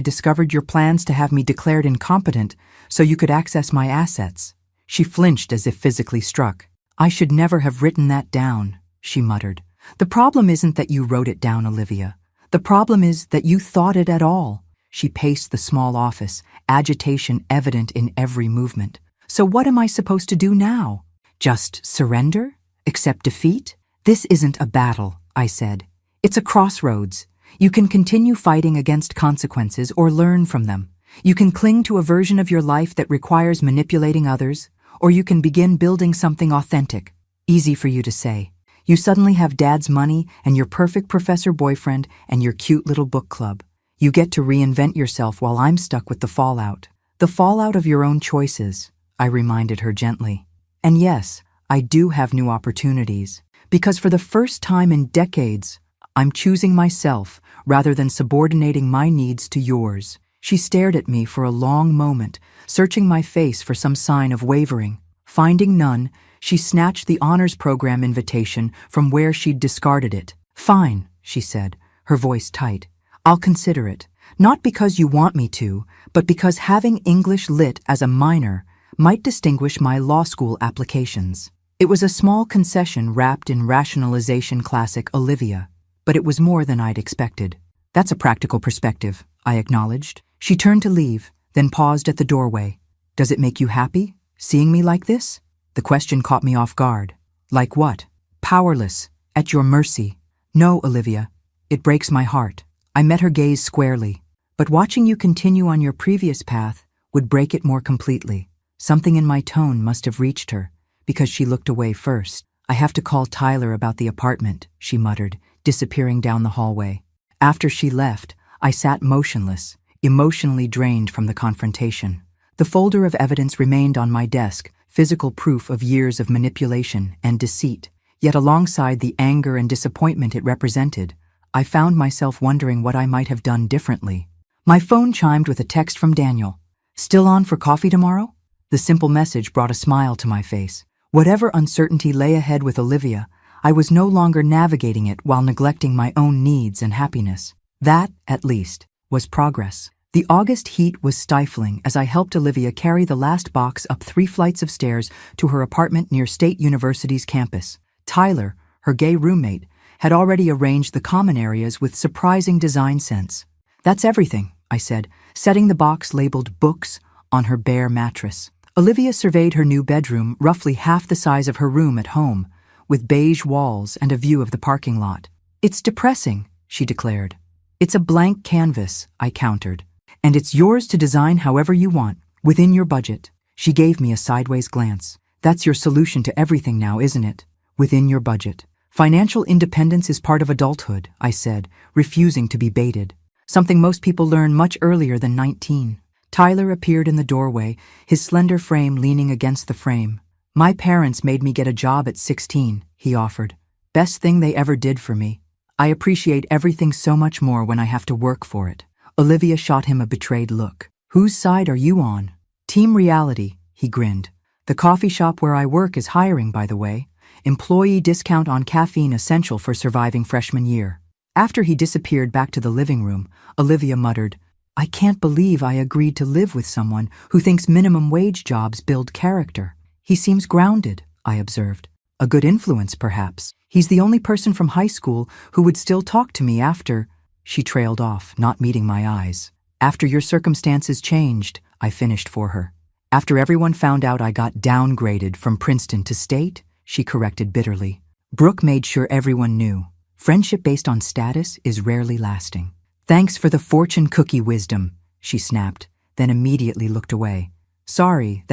Speaker 1: discovered your plans to have me declared incompetent so you could access my assets." She flinched as if physically struck. "I should never have written that down," she muttered. "The problem isn't that you wrote it down, Olivia. The problem is that you thought it at all." She paced the small office, agitation evident in every movement. "So what am I supposed to do now? Just surrender? Accept defeat?" "This isn't a battle," I said. "It's a crossroads. You can continue fighting against consequences or learn from them. You can cling to a version of your life that requires manipulating others, or you can begin building something authentic." Easy for you to say. You suddenly have Dad's money and your perfect professor boyfriend and your cute little book club. You get to reinvent yourself while I'm stuck with the fallout. The fallout of your own choices, I reminded her gently. And yes, I do have new opportunities, because for the first time in decades, I'm choosing myself rather than subordinating my needs to yours. She stared at me for a long moment, searching my face for some sign of wavering. Finding none, she snatched the honors program invitation from where she'd discarded it. "Fine," she said, her voice tight. "I'll consider it. Not because you want me to, but because having English Lit as a minor might distinguish my law school applications." It was a small concession wrapped in rationalization classic Olivia, but it was more than I'd expected. "That's a practical perspective," I acknowledged. She turned to leave, then paused at the doorway. "Does it make you happy, seeing me like this?" The question caught me off guard. "Like what?" "Powerless, at your mercy." "No, Olivia, it breaks my heart." I met her gaze squarely. "But watching you continue on your previous path would break it more completely." Something in my tone must have reached her, because she looked away first. "I have to call Tyler about the apartment," she muttered, disappearing down the hallway. After she left, I sat motionless, emotionally drained from the confrontation. The folder of evidence remained on my desk, physical proof of years of manipulation and deceit. Yet alongside the anger and disappointment it represented, I found myself wondering what I might have done differently. My phone chimed with a text from Daniel. "Still on for coffee tomorrow?" The simple message brought a smile to my face. Whatever uncertainty lay ahead with Olivia, I was no longer navigating it while neglecting my own needs and happiness. That, at least, was progress. The August heat was stifling as I helped Olivia carry the last box up 3 flights of stairs to her apartment near State University's campus. Tyler, her gay roommate, had already arranged the common areas with surprising design sense. "That's everything," I said, setting the box labeled books on her bare mattress. Olivia surveyed her new bedroom, roughly half the size of her room at home, with beige walls and a view of the parking lot. "It's depressing," she declared. "It's a blank canvas," I countered. "And it's yours to design however you want, within your budget." She gave me a sideways glance. "That's your solution to everything now, isn't it? Within your budget." "Financial independence is part of adulthood," I said, refusing to be baited. "Something most people learn much earlier than 19. Tyler appeared in the doorway, his slender frame leaning against the frame. "My parents made me get a job at 16, he offered. "Best thing they ever did for me. I appreciate everything so much more when I have to work for it." Olivia shot him a betrayed look. "Whose side are you on?" "Team Reality," he grinned. "The coffee shop where I work is hiring, by the way. Employee discount on caffeine essential for surviving freshman year." After he disappeared back to the living room, Olivia muttered, "I can't believe I agreed to live with someone who thinks minimum wage jobs build character." "He seems grounded," I observed. "A good influence, perhaps. He's the only person from high school who would still talk to me after—" She trailed off, not meeting my eyes. "After your circumstances changed," I finished for her. "After everyone found out I got downgraded from Princeton to State," she corrected bitterly. "Brooke made sure everyone knew. Friendship based on status is rarely lasting." "Thanks for the fortune cookie wisdom," she snapped, then immediately looked away. "Sorry,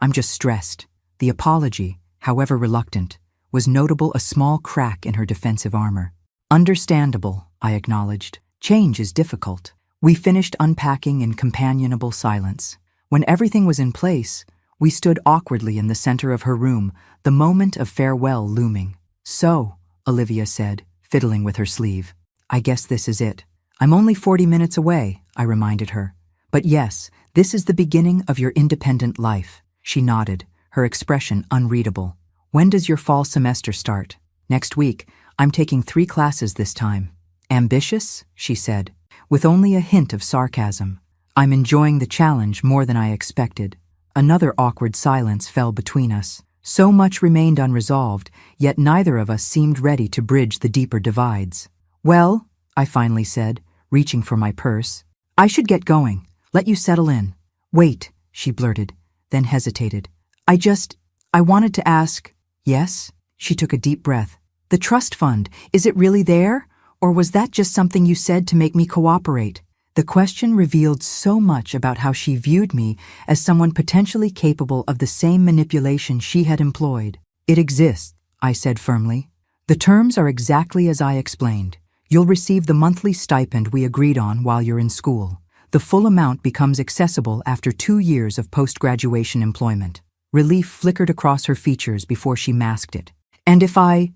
Speaker 1: I'm just stressed." The apology, however reluctant, was notable a small crack in her defensive armor. "Understandable," I acknowledged. "Change is difficult." We finished unpacking in companionable silence. When everything was in place, we stood awkwardly in the center of her room, the moment of farewell looming. "So," Olivia said, fiddling with her sleeve, "I guess this is it." "I'm only 40 minutes away," I reminded her. "But yes, this is the beginning of your independent life." She nodded, her expression unreadable. "When does your fall semester start?" "Next week. I'm taking 3 classes this time." "Ambitious?" she said. with only a hint of sarcasm. I'm enjoying the challenge more than I expected. Another awkward silence fell between us. So much remained unresolved, yet neither of us seemed ready to bridge the deeper divides. Well, I finally said, reaching for my purse. I should get going. Let you settle in. Wait, she blurted, then hesitated. I wanted to ask. Yes? She took a deep breath. The trust fund, is it really there? Or was that just something you said to make me cooperate? The question revealed so much about how she viewed me as someone potentially capable of the same manipulation she had employed. It exists, I said firmly. The terms are exactly as I explained. You'll receive the monthly stipend we agreed on while you're in school. The full amount becomes accessible after 2 years of post-graduation employment. Relief flickered across her features before she masked it. And if I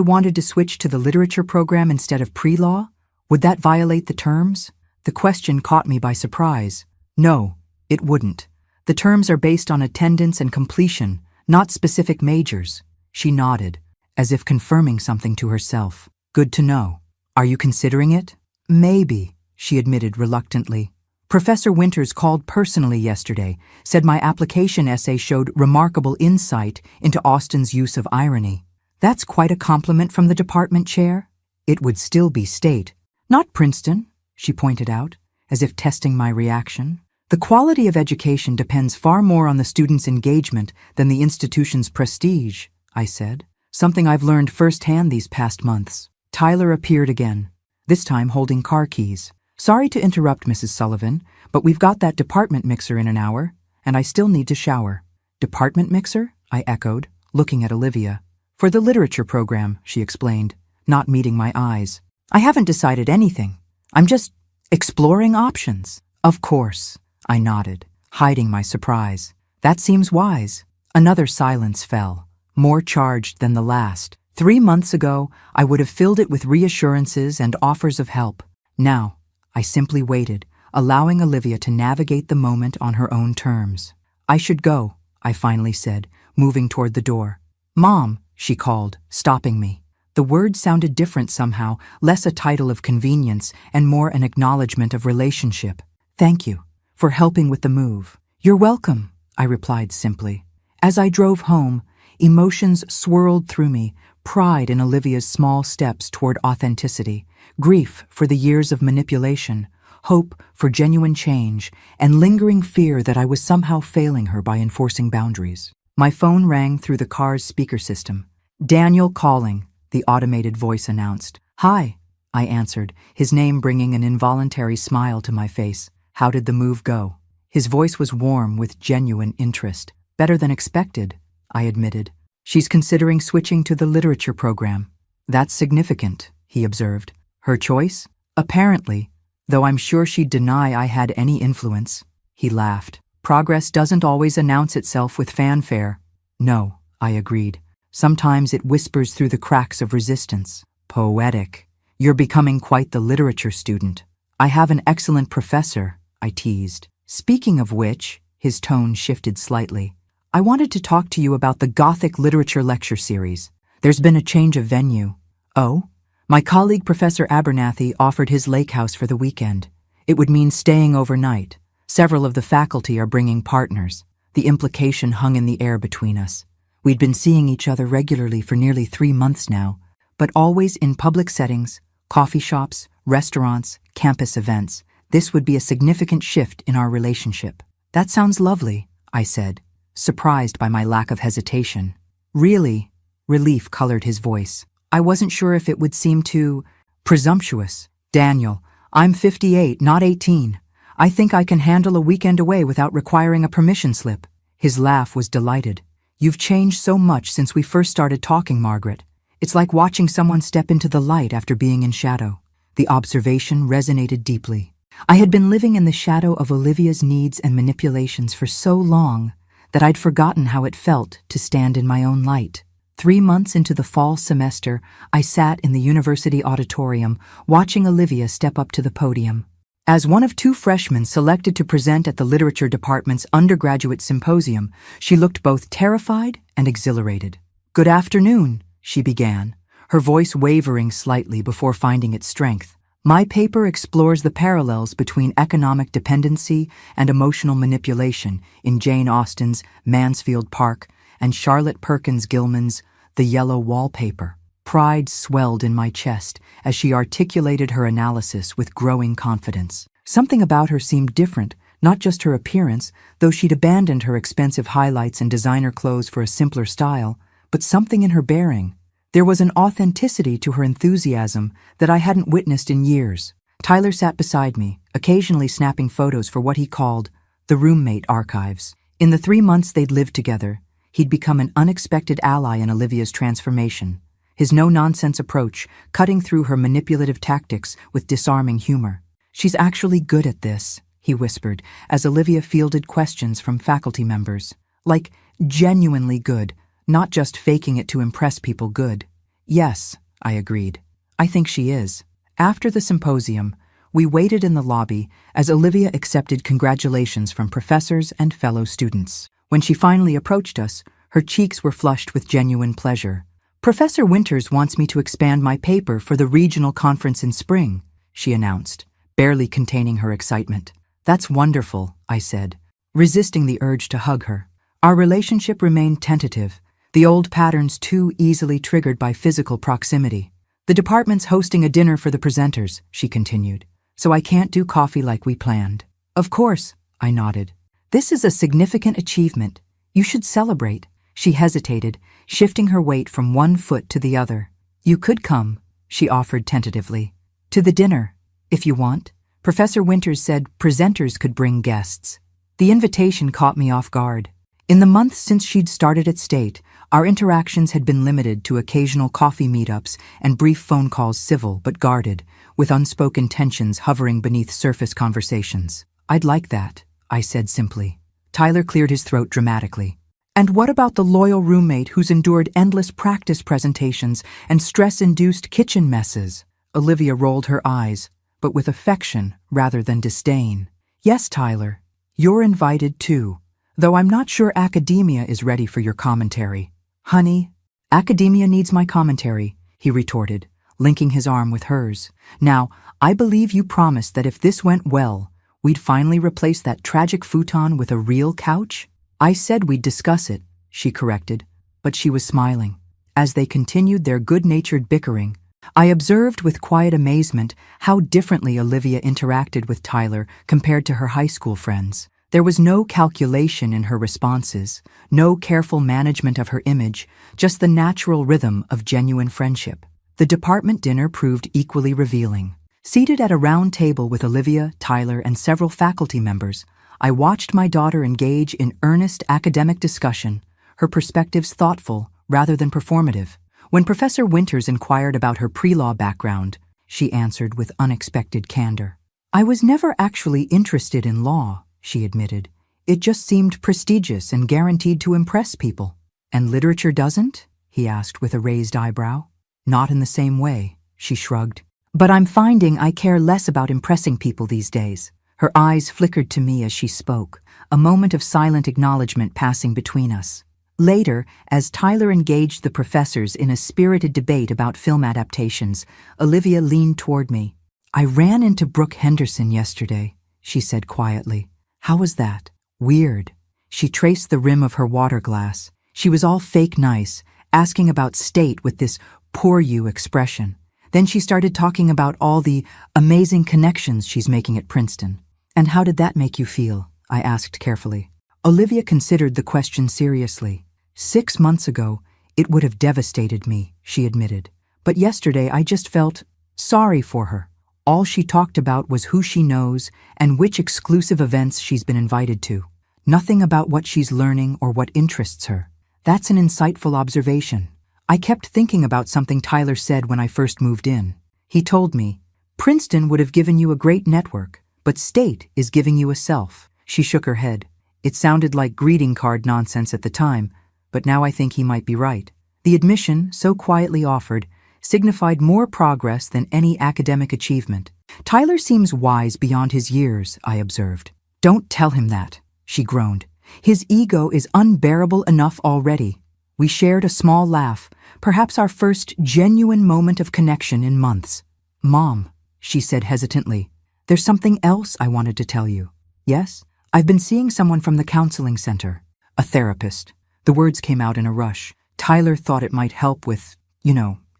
Speaker 1: wanted to switch to the literature program instead of pre-law, would that violate the terms? The question caught me by surprise. No, it wouldn't. The terms are based on attendance and completion, not specific majors. She nodded, as if confirming something to herself. Good to know. Are you considering it? Maybe, she admitted reluctantly. Professor Winters called personally yesterday, said my application essay showed remarkable insight into Austen's use of irony. That's quite a compliment from the department chair. It would still be state, not Princeton, she pointed out, as if testing my reaction. The quality of education depends far more on the student's engagement than the institution's prestige, I said, something I've learned firsthand these past months. Tyler appeared again, this time holding car keys. Sorry to interrupt, Mrs. Sullivan, but we've got that department mixer in an hour, and I still need to shower. Department mixer? I echoed, looking at Olivia. For the literature program, she explained, not meeting my eyes. I haven't decided anything. I'm just exploring options. Of course, I nodded, hiding my surprise. That seems wise. Another silence fell, more charged than the last. 3 months ago, I would have filled it with reassurances and offers of help. Now, I simply waited, allowing Olivia to navigate the moment on her own terms. I should go, I finally said, moving toward the door. Mom, she called, stopping me. The word sounded different somehow, less a title of convenience and more an acknowledgement of relationship. Thank you for helping with the move. You're welcome, I replied simply. As I drove home, emotions swirled through me, pride in Olivia's small steps toward authenticity, grief for the years of manipulation, hope for genuine change, and lingering fear that I was somehow failing her by enforcing boundaries. My phone rang through the car's speaker system. Daniel calling, the automated voice announced. Hi, I answered, his name bringing an involuntary smile to my face. How did the move go? His voice was warm with genuine interest. Better than expected, I admitted. She's considering switching to the literature program. That's significant, he observed. Her choice? Apparently, though I'm sure she'd deny I had any influence. He laughed. Progress doesn't always announce itself with fanfare. No, I agreed. Sometimes it whispers through the cracks of resistance. Poetic. You're becoming quite the literature student. I have an excellent professor, I teased. Speaking of which, his tone shifted slightly. I wanted to talk to you about the Gothic Literature Lecture Series. There's been a change of venue. Oh? My colleague Professor Abernathy offered his lake house for the weekend. It would mean staying overnight. Several of the faculty are bringing partners. The implication hung in the air between us. We'd been seeing each other regularly for nearly 3 months now, but always in public settings, coffee shops, restaurants, campus events. This would be a significant shift in our relationship. That sounds lovely, I said, surprised by my lack of hesitation. Really? Relief colored his voice. I wasn't sure if it would seem too presumptuous. Daniel, I'm 58, not 18. I think I can handle a weekend away without requiring a permission slip. His laugh was delighted. You've changed so much since we first started talking, Margaret. It's like watching someone step into the light after being in shadow. The observation resonated deeply. I had been living in the shadow of Olivia's needs and manipulations for so long that I'd forgotten how it felt to stand in my own light. 3 months into the fall semester, I sat in the university auditorium watching Olivia step up to the podium. As one of 2 freshmen selected to present at the literature department's undergraduate symposium, she looked both terrified and exhilarated. Good afternoon, she began, her voice wavering slightly before finding its strength. My paper explores the parallels between economic dependency and emotional manipulation in Jane Austen's Mansfield Park and Charlotte Perkins Gilman's The Yellow Wallpaper. Pride swelled in my chest as she articulated her analysis with growing confidence. Something about her seemed different, not just her appearance, though she'd abandoned her expensive highlights and designer clothes for a simpler style, but something in her bearing. There was an authenticity to her enthusiasm that I hadn't witnessed in years. Tyler sat beside me, occasionally snapping photos for what he called the roommate archives. In the 3 months they'd lived together, he'd become an unexpected ally in Olivia's transformation. His no-nonsense approach, cutting through her manipulative tactics with disarming humor. "She's actually good at this," he whispered, as Olivia fielded questions from faculty members. Like, genuinely good, not just faking it to impress people good. "Yes," I agreed. "I think she is." After the symposium, we waited in the lobby as Olivia accepted congratulations from professors and fellow students. When she finally approached us, her cheeks were flushed with genuine pleasure. "Professor Winters wants me to expand my paper for the regional conference in spring," she announced, barely containing her excitement. "That's wonderful," I said, resisting the urge to hug her. Our relationship remained tentative, the old patterns too easily triggered by physical proximity. "The department's hosting a dinner for the presenters," she continued, "so I can't do coffee like we planned." "Of course," I nodded. "This is a significant achievement. You should celebrate." She hesitated, shifting her weight from one foot to the other. "You could come," she offered tentatively. "To the dinner, if you want." Professor Winters said presenters could bring guests. The invitation caught me off guard. In the months since she'd started at State, our interactions had been limited to occasional coffee meetups and brief phone calls, civil but guarded, with unspoken tensions hovering beneath surface conversations. "I'd like that," I said simply. Tyler cleared his throat dramatically. "And what about the loyal roommate who's endured endless practice presentations and stress-induced kitchen messes?" Olivia rolled her eyes, but with affection rather than disdain. "Yes, Tyler, you're invited too, though I'm not sure academia is ready for your commentary." "Honey, academia needs my commentary," he retorted, linking his arm with hers. "Now, I believe you promised that if this went well, we'd finally replace that tragic futon with a real couch?" "I said we'd discuss it," she corrected, but she was smiling. As they continued their good-natured bickering, I observed with quiet amazement how differently Olivia interacted with Tyler compared to her high school friends. There was no calculation in her responses, no careful management of her image, just the natural rhythm of genuine friendship. The department dinner proved equally revealing. Seated at a round table with Olivia, Tyler, and several faculty members, I watched my daughter engage in earnest academic discussion, her perspectives thoughtful rather than performative. When Professor Winters inquired about her pre-law background, she answered with unexpected candor. "I was never actually interested in law," she admitted. "It just seemed prestigious and guaranteed to impress people." "And literature doesn't?" he asked with a raised eyebrow. "Not in the same way," she shrugged. "But I'm finding I care less about impressing people these days." Her eyes flickered to me as she spoke, a moment of silent acknowledgement passing between us. Later, as Tyler engaged the professors in a spirited debate about film adaptations, Olivia leaned toward me. "I ran into Brooke Henderson yesterday," she said quietly. "How was that?" "Weird." She traced the rim of her water glass. She was all fake nice, asking about State with this poor you expression. Then she started talking about all the amazing connections she's making at Princeton. "And how did that make you feel?" I asked carefully. Olivia considered the question seriously. 6 months ago, it would have devastated me, she admitted. But yesterday I just felt sorry for her. All she talked about was who she knows and which exclusive events she's been invited to. Nothing about what she's learning or what interests her. That's an insightful observation. I kept thinking about something Tyler said when I first moved in. He told me, "Princeton would have given you a great network, but State is giving you a self." She shook her head. It sounded like greeting card nonsense at the time, but now I think he might be right. The admission, so quietly offered, signified more progress than any academic achievement. "Tyler seems wise beyond his years," I observed. "Don't tell him that," she groaned. "His ego is unbearable enough already." We shared a small laugh, perhaps our first genuine moment of connection in months. "Mom," she said hesitantly. There's something else I wanted to tell you. Yes? I've been seeing someone from the counseling center. A therapist. The words came out in a rush. Tyler thought it might help with,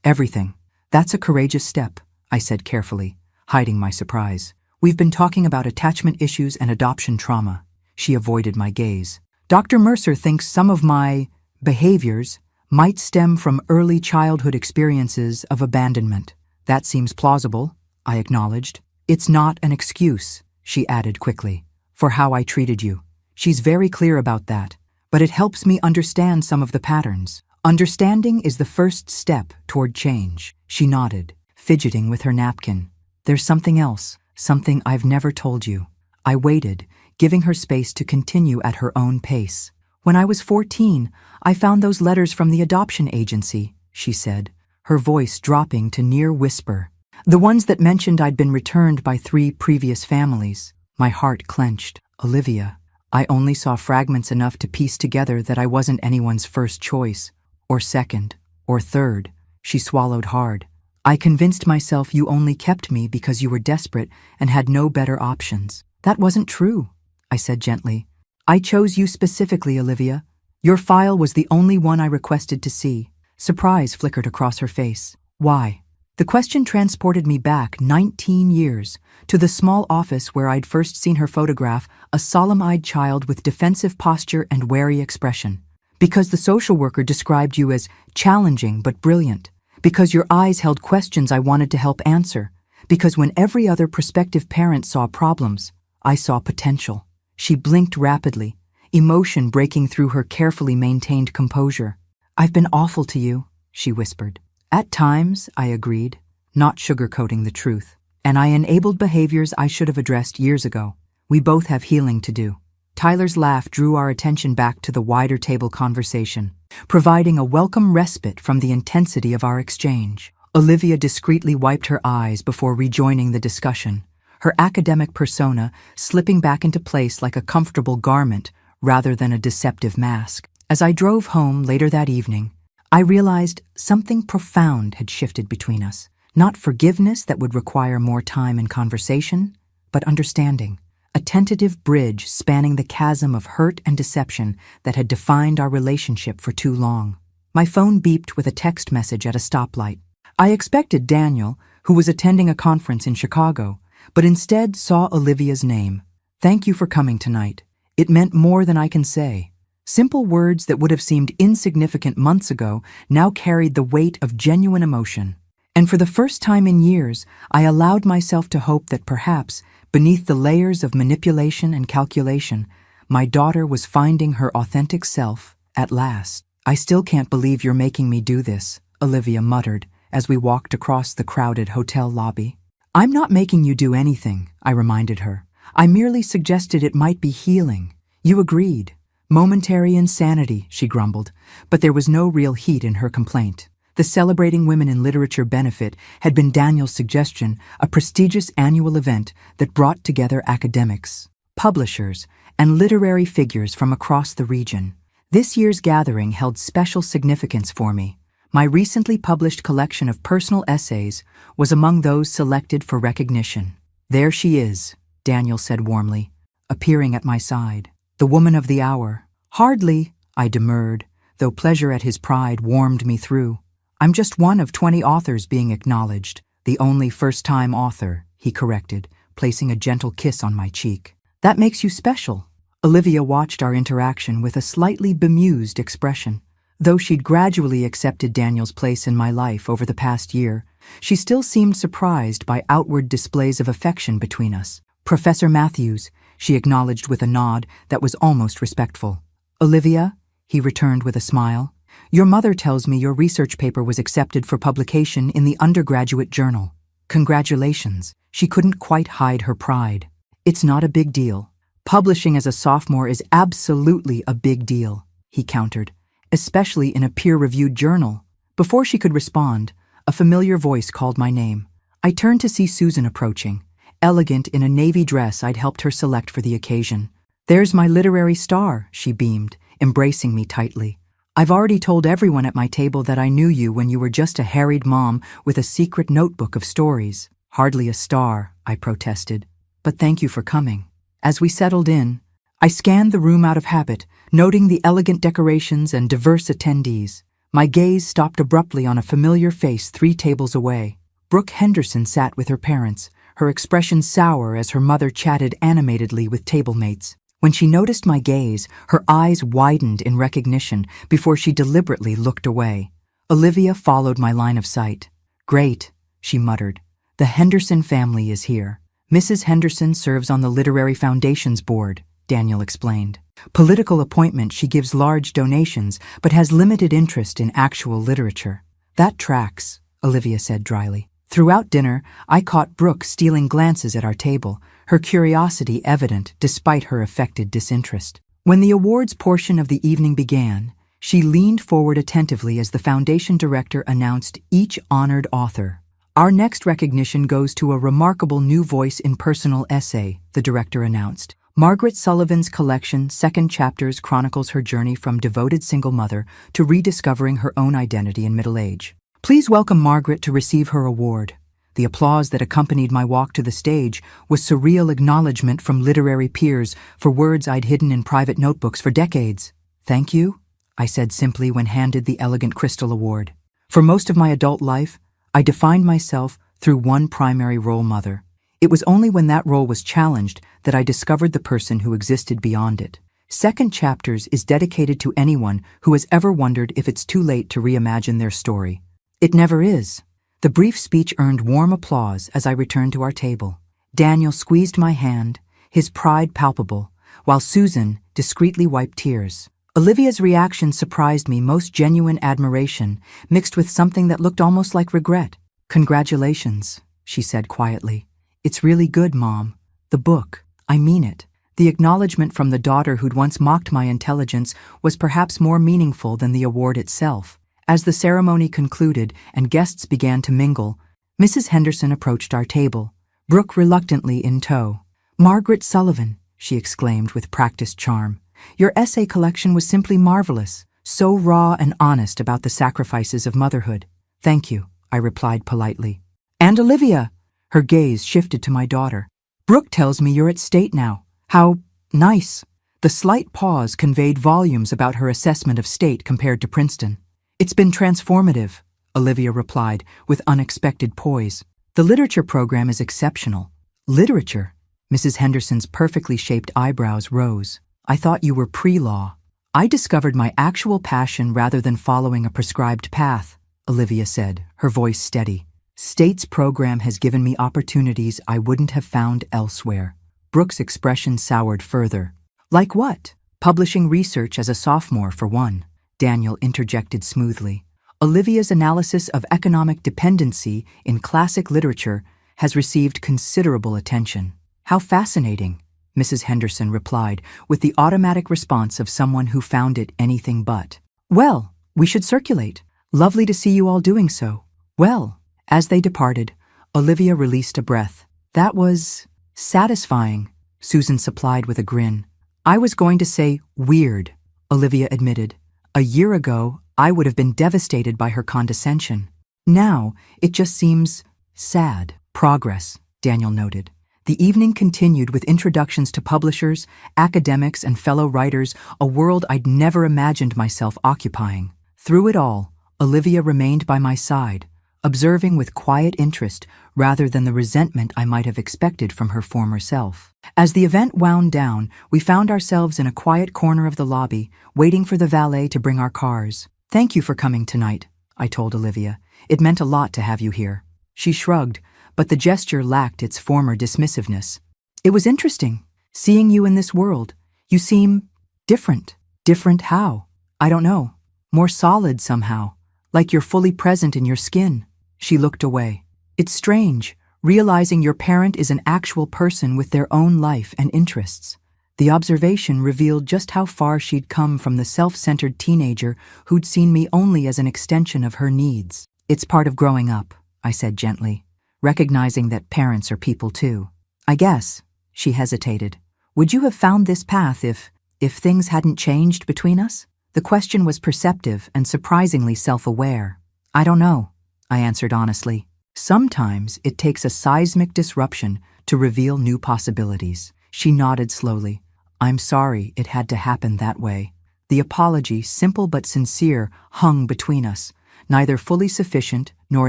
Speaker 1: everything. That's a courageous step, I said carefully, hiding my surprise. We've been talking about attachment issues and adoption trauma. She avoided my gaze. Dr. Mercer thinks some of my behaviors might stem from early childhood experiences of abandonment. That seems plausible, I acknowledged. It's not an excuse, she added quickly, for how I treated you. She's very clear about that, but it helps me understand some of the patterns. Understanding is the first step toward change. She nodded, fidgeting with her napkin. There's something else, something I've never told you. I waited, giving her space to continue at her own pace. When I was 14, I found those letters from the adoption agency, she said, her voice dropping to near whisper. The ones that mentioned I'd been returned by 3 previous families. My heart clenched. Olivia. I only saw fragments enough to piece together that I wasn't anyone's first choice, or second, or third. She swallowed hard. I convinced myself you only kept me because you were desperate and had no better options. That wasn't true, I said gently. I chose you specifically, Olivia. Your file was the only one I requested to see. Surprise flickered across her face. Why? The question transported me back 19 years, to the small office where I'd first seen her photograph, a solemn-eyed child with defensive posture and wary expression. Because the social worker described you as challenging but brilliant. Because your eyes held questions I wanted to help answer. Because when every other prospective parent saw problems, I saw potential. She blinked rapidly, emotion breaking through her carefully maintained composure. I've been awful to you, she whispered. At times, I agreed, not sugarcoating the truth. And I enabled behaviors I should have addressed years ago. We both have healing to do. Tyler's laugh drew our attention back to the wider table conversation, providing a welcome respite from the intensity of our exchange. Olivia discreetly wiped her eyes before rejoining the discussion, her academic persona slipping back into place like a comfortable garment rather than a deceptive mask. As I drove home later that evening, I realized something profound had shifted between us. Not forgiveness that would require more time and conversation, but understanding. A tentative bridge spanning the chasm of hurt and deception that had defined our relationship for too long. My phone beeped with a text message at a stoplight. I expected Daniel, who was attending a conference in Chicago, but instead saw Olivia's name. Thank you for coming tonight. It meant more than I can say. Simple words that would have seemed insignificant months ago now carried the weight of genuine emotion. And for the first time in years, I allowed myself to hope that perhaps, beneath the layers of manipulation and calculation, my daughter was finding her authentic self at last. I still can't believe you're making me do this, Olivia muttered as we walked across the crowded hotel lobby. I'm not making you do anything, I reminded her. I merely suggested it might be healing. You agreed. Momentary insanity, she grumbled, but there was no real heat in her complaint. The Celebrating Women in Literature benefit had been Daniel's suggestion, a prestigious annual event that brought together academics, publishers, and literary figures from across the region. This year's gathering held special significance for me. My recently published collection of personal essays was among those selected for recognition. There she is, Daniel said warmly, appearing at my side. The woman of the hour. Hardly, I demurred, though pleasure at his pride warmed me through. I'm just one of 20 authors being acknowledged, the only first-time author, he corrected, placing a gentle kiss on my cheek. That makes you special. Olivia watched our interaction with a slightly bemused expression. Though she'd gradually accepted Daniel's place in my life over the past year, she still seemed surprised by outward displays of affection between us. Professor Matthews, she acknowledged with a nod that was almost respectful. Olivia, he returned with a smile, your mother tells me your research paper was accepted for publication in the undergraduate journal. Congratulations. She couldn't quite hide her pride. It's not a big deal. Publishing as a sophomore is absolutely a big deal, he countered, especially in a peer-reviewed journal. Before she could respond, a familiar voice called my name. I turned to see Susan approaching, elegant in a navy dress I'd helped her select for the occasion. There's my literary star, she beamed, embracing me tightly. I've already told everyone at my table that I knew you when you were just a harried mom with a secret notebook of stories. Hardly a star, I protested. But thank you for coming. As we settled in, I scanned the room out of habit, noting the elegant decorations and diverse attendees. My gaze stopped abruptly on a familiar face 3 tables away. Brooke Henderson sat with her parents, her expression sour as her mother chatted animatedly with table mates. When she noticed my gaze, her eyes widened in recognition before she deliberately looked away. Olivia followed my line of sight. "Great," she muttered. "The Henderson family is here." "Mrs. Henderson serves on the Literary Foundation's board," Daniel explained. "Political appointment, she gives large donations, but has limited interest in actual literature." "That tracks," Olivia said dryly. Throughout dinner, I caught Brooke stealing glances at our table, her curiosity evident despite her affected disinterest. When the awards portion of the evening began, she leaned forward attentively as the foundation director announced each honored author. "Our next recognition goes to a remarkable new voice in personal essay," the director announced. "Margaret Sullivan's collection, Second Chapters, chronicles her journey from devoted single mother to rediscovering her own identity in middle age. Please welcome Margaret to receive her award." The applause that accompanied my walk to the stage was surreal acknowledgement from literary peers for words I'd hidden in private notebooks for decades. "Thank you," I said simply when handed the elegant crystal award. For most of my adult life, I defined myself through one primary role model. It was only when that role was challenged that I discovered the person who existed beyond it. Second Chapters is dedicated to anyone who has ever wondered if it's too late to reimagine their story. It never is. The brief speech earned warm applause as I returned to our table. Daniel squeezed my hand, his pride palpable, while Susan discreetly wiped tears. Olivia's reaction surprised me, most genuine admiration, mixed with something that looked almost like regret. "Congratulations," she said quietly. "It's really good, Mom. The book. I mean it." The acknowledgement from the daughter who'd once mocked my intelligence was perhaps more meaningful than the award itself. As the ceremony concluded and guests began to mingle, Mrs. Henderson approached our table, Brooke reluctantly in tow. "Margaret Sullivan," she exclaimed with practiced charm, "your essay collection was simply marvelous, so raw and honest about the sacrifices of motherhood." "Thank you," I replied politely. "And Olivia," her gaze shifted to my daughter. "Brooke tells me you're at State now. How nice." The slight pause conveyed volumes about her assessment of State compared to Princeton. "It's been transformative," Olivia replied with unexpected poise. "The literature program is exceptional." "Literature?" Mrs. Henderson's perfectly shaped eyebrows rose. "I thought you were pre-law." "I discovered my actual passion rather than following a prescribed path," Olivia said, her voice steady. "State's program has given me opportunities I wouldn't have found elsewhere." Brooke's expression soured further. "Like what?" "Publishing research as a sophomore, for one," Daniel interjected smoothly. "Olivia's analysis of economic dependency in classic literature has received considerable attention." "How fascinating," Mrs. Henderson replied with the automatic response of someone who found it anything but. "Well, we should circulate. Lovely to see you all doing so." "Well." As they departed, Olivia released a breath. "That was satisfying," Susan supplied with a grin. "I was going to say weird," Olivia admitted. "A year ago, I would have been devastated by her condescension. Now, it just seems sad." "Progress," Daniel noted. The evening continued with introductions to publishers, academics, and fellow writers, a world I'd never imagined myself occupying. Through it all, Olivia remained by my side, observing with quiet interest rather than the resentment I might have expected from her former self. As the event wound down, we found ourselves in a quiet corner of the lobby, waiting for the valet to bring our cars. "Thank you for coming tonight," I told Olivia. "It meant a lot to have you here." She shrugged, but the gesture lacked its former dismissiveness. "It was interesting, seeing you in this world. You seem different." "Different how?" "I don't know. More solid somehow, like you're fully present in your skin." She looked away. "It's strange, realizing your parent is an actual person with their own life and interests." The observation revealed just how far she'd come from the self-centered teenager who'd seen me only as an extension of her needs. "It's part of growing up," I said gently, recognizing that parents are people too. "I guess," she hesitated. "Would you have found this path if things hadn't changed between us?" The question was perceptive and surprisingly self-aware. "I don't know," I answered honestly. Sometimes it takes a seismic disruption to reveal new possibilities. She nodded slowly. I'm sorry it had to happen that way. The apology, simple but sincere, hung between us, neither fully sufficient nor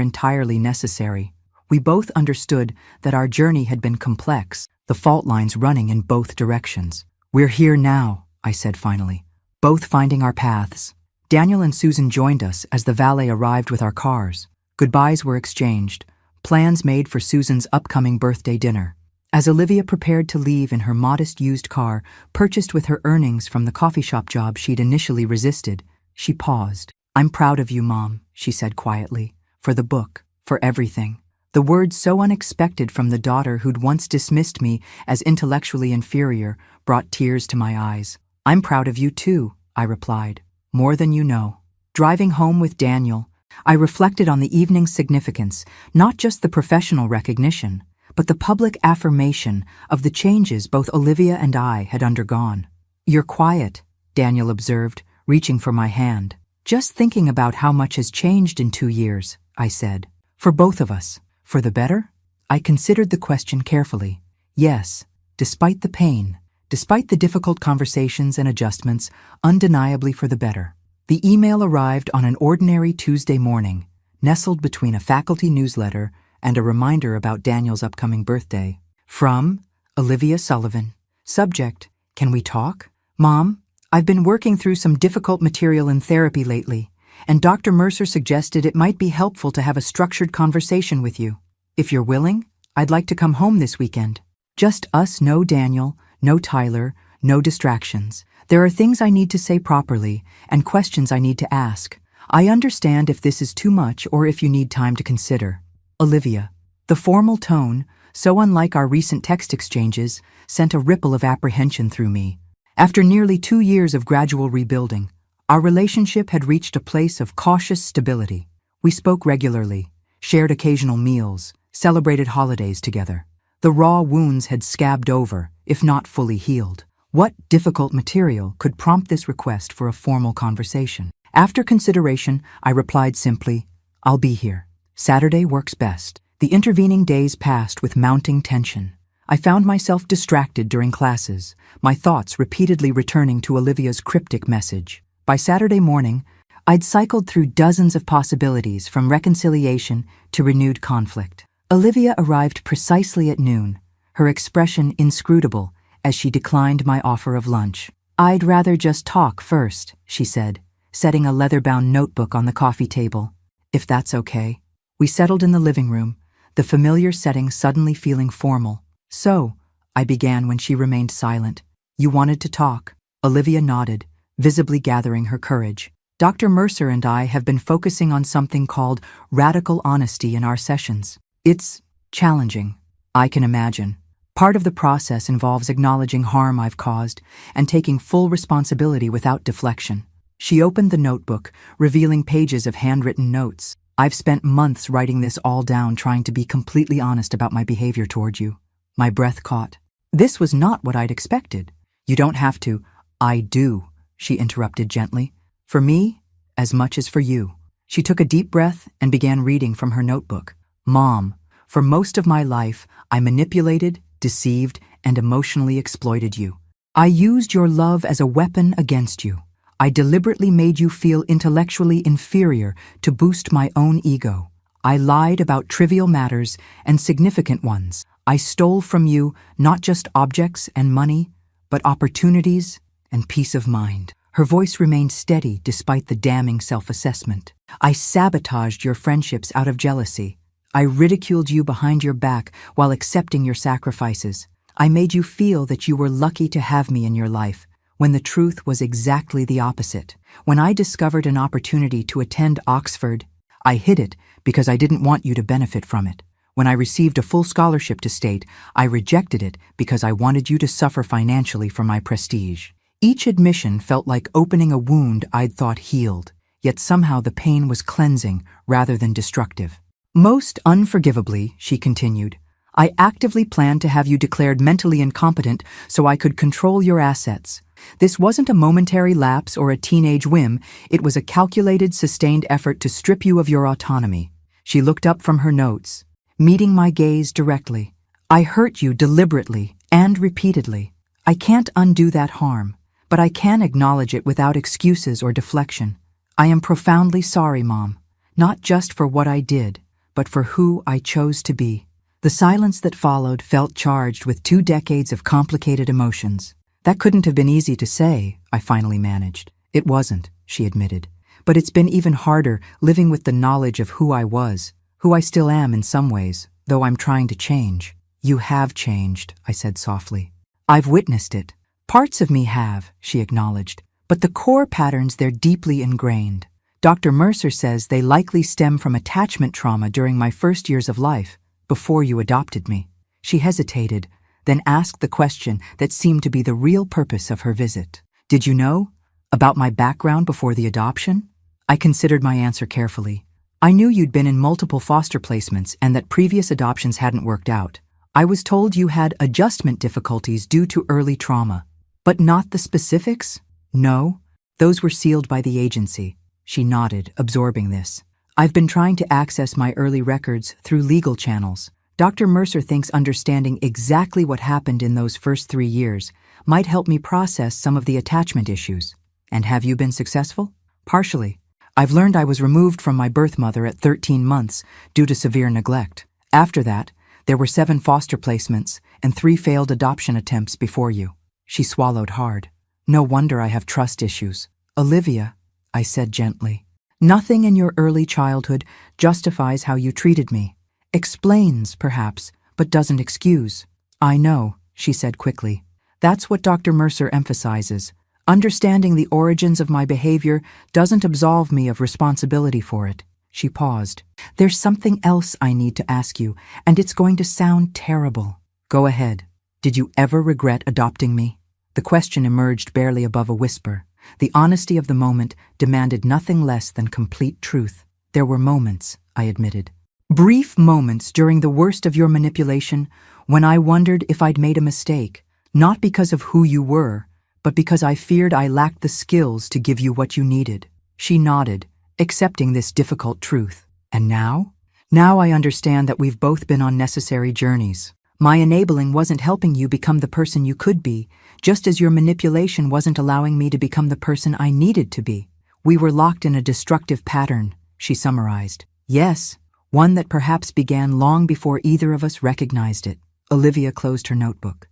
Speaker 1: entirely necessary. We both understood that our journey had been complex, the fault lines running in both directions. We're here now, I said finally, both finding our paths. Daniel and Susan joined us as the valet arrived with our cars. Goodbyes were exchanged, plans made for Susan's upcoming birthday dinner. As Olivia prepared to leave in her modest used car, purchased with her earnings from the coffee shop job she'd initially resisted, she paused. I'm proud of you, Mom, she said quietly, for the book, for everything. The words so unexpected from the daughter who'd once dismissed me as intellectually inferior brought tears to my eyes. I'm proud of you too, I replied, more than you know. Driving home with Daniel, I reflected on the evening's significance, not just the professional recognition, but the public affirmation of the changes both Olivia and I had undergone. You're quiet, Daniel observed, reaching for my hand. Just thinking about how much has changed in 2 years, I said. For both of us. For the better? I considered the question carefully. Yes, despite the pain, despite the difficult conversations and adjustments, undeniably for the better. The email arrived on an ordinary Tuesday morning, nestled between a faculty newsletter and a reminder about Daniel's upcoming birthday. From Olivia Sullivan. Subject, can we talk? Mom, I've been working through some difficult material in therapy lately, and Dr. Mercer suggested it might be helpful to have a structured conversation with you. If you're willing, I'd like to come home this weekend. Just us, no Daniel, no Tyler, no distractions. There are things I need to say properly and questions I need to ask. I understand if this is too much or if you need time to consider. Olivia. The formal tone, so unlike our recent text exchanges, sent a ripple of apprehension through me. After nearly 2 years of gradual rebuilding, our relationship had reached a place of cautious stability. We spoke regularly, shared occasional meals, celebrated holidays together. The raw wounds had scabbed over, if not fully healed. What difficult material could prompt this request for a formal conversation? After consideration, I replied simply, I'll be here. Saturday works best. The intervening days passed with mounting tension. I found myself distracted during classes, my thoughts repeatedly returning to Olivia's cryptic message. By Saturday morning, I'd cycled through dozens of possibilities from reconciliation to renewed conflict. Olivia arrived precisely at noon, her expression inscrutable as she declined my offer of lunch. I'd rather just talk first, she said, setting a leather-bound notebook on the coffee table. If that's okay. We settled in the living room, the familiar setting suddenly feeling formal. So, I began when she remained silent. You wanted to talk. Olivia nodded, visibly gathering her courage. Dr. Mercer and I have been focusing on something called radical honesty in our sessions. It's challenging, I can imagine. Part of the process involves acknowledging harm I've caused and taking full responsibility without deflection. She opened the notebook, revealing pages of handwritten notes. I've spent months writing this all down, trying to be completely honest about my behavior toward you. My breath caught. This was not what I'd expected. You don't have to. I do, she interrupted gently. For me, as much as for you. She took a deep breath and began reading from her notebook. Mom, for most of my life, I manipulated, deceived, and emotionally exploited you. I used your love as a weapon against you. I deliberately made you feel intellectually inferior to boost my own ego. I lied about trivial matters and significant ones. I stole from you not just objects and money, but opportunities and peace of mind. Her voice remained steady despite the damning self-assessment. I sabotaged your friendships out of jealousy. I ridiculed you behind your back while accepting your sacrifices. I made you feel that you were lucky to have me in your life, when the truth was exactly the opposite. When I discovered an opportunity to attend Oxford, I hid it because I didn't want you to benefit from it. When I received a full scholarship to state, I rejected it because I wanted you to suffer financially for my prestige. Each admission felt like opening a wound I'd thought healed, yet somehow the pain was cleansing rather than destructive. Most unforgivably, she continued, I actively planned to have you declared mentally incompetent so I could control your assets. This wasn't a momentary lapse or a teenage whim, it was a calculated, sustained effort to strip you of your autonomy. She looked up from her notes, meeting my gaze directly. I hurt you deliberately and repeatedly. I can't undo that harm, but I can acknowledge it without excuses or deflection. I am profoundly sorry, Mom, not just for what I did, but for who I chose to be. The silence that followed felt charged with 2 decades of complicated emotions. That couldn't have been easy to say, I finally managed. It wasn't, she admitted. But it's been even harder living with the knowledge of who I was, who I still am in some ways, though I'm trying to change. You have changed, I said softly. I've witnessed it. Parts of me have, she acknowledged, but the core patterns, they're deeply ingrained. Dr. Mercer says they likely stem from attachment trauma during my first years of life, before you adopted me. She hesitated, then asked the question that seemed to be the real purpose of her visit. Did you know about my background before the adoption? I considered my answer carefully. I knew you'd been in multiple foster placements and that previous adoptions hadn't worked out. I was told you had adjustment difficulties due to early trauma. But not the specifics? No, those were sealed by the agency. She nodded, absorbing this. I've been trying to access my early records through legal channels. Dr. Mercer thinks understanding exactly what happened in those first 3 years might help me process some of the attachment issues. And have you been successful? Partially. I've learned I was removed from my birth mother at 13 months due to severe neglect. After that, there were 7 foster placements and 3 failed adoption attempts before you. She swallowed hard. No wonder I have trust issues. Olivia, I said gently, nothing in your early childhood justifies how you treated me. Explains, perhaps, but doesn't excuse. I know, she said quickly. That's what Dr. Mercer emphasizes. Understanding the origins of my behavior doesn't absolve me of responsibility for it. She paused. There's something else I need to ask you, and it's going to sound terrible. Go ahead. Did you ever regret adopting me? The question emerged barely above a whisper. The honesty of the moment demanded nothing less than complete truth. There were moments, I admitted. Brief moments during the worst of your manipulation when I wondered if I'd made a mistake, not because of who you were, but because I feared I lacked the skills to give you what you needed. She nodded, accepting this difficult truth. And now? Now I understand that we've both been on necessary journeys. My enabling wasn't helping you become the person you could be, just as your manipulation wasn't allowing me to become the person I needed to be. We were locked in a destructive pattern, she summarized. Yes, one that perhaps began long before either of us recognized it. Olivia closed her notebook.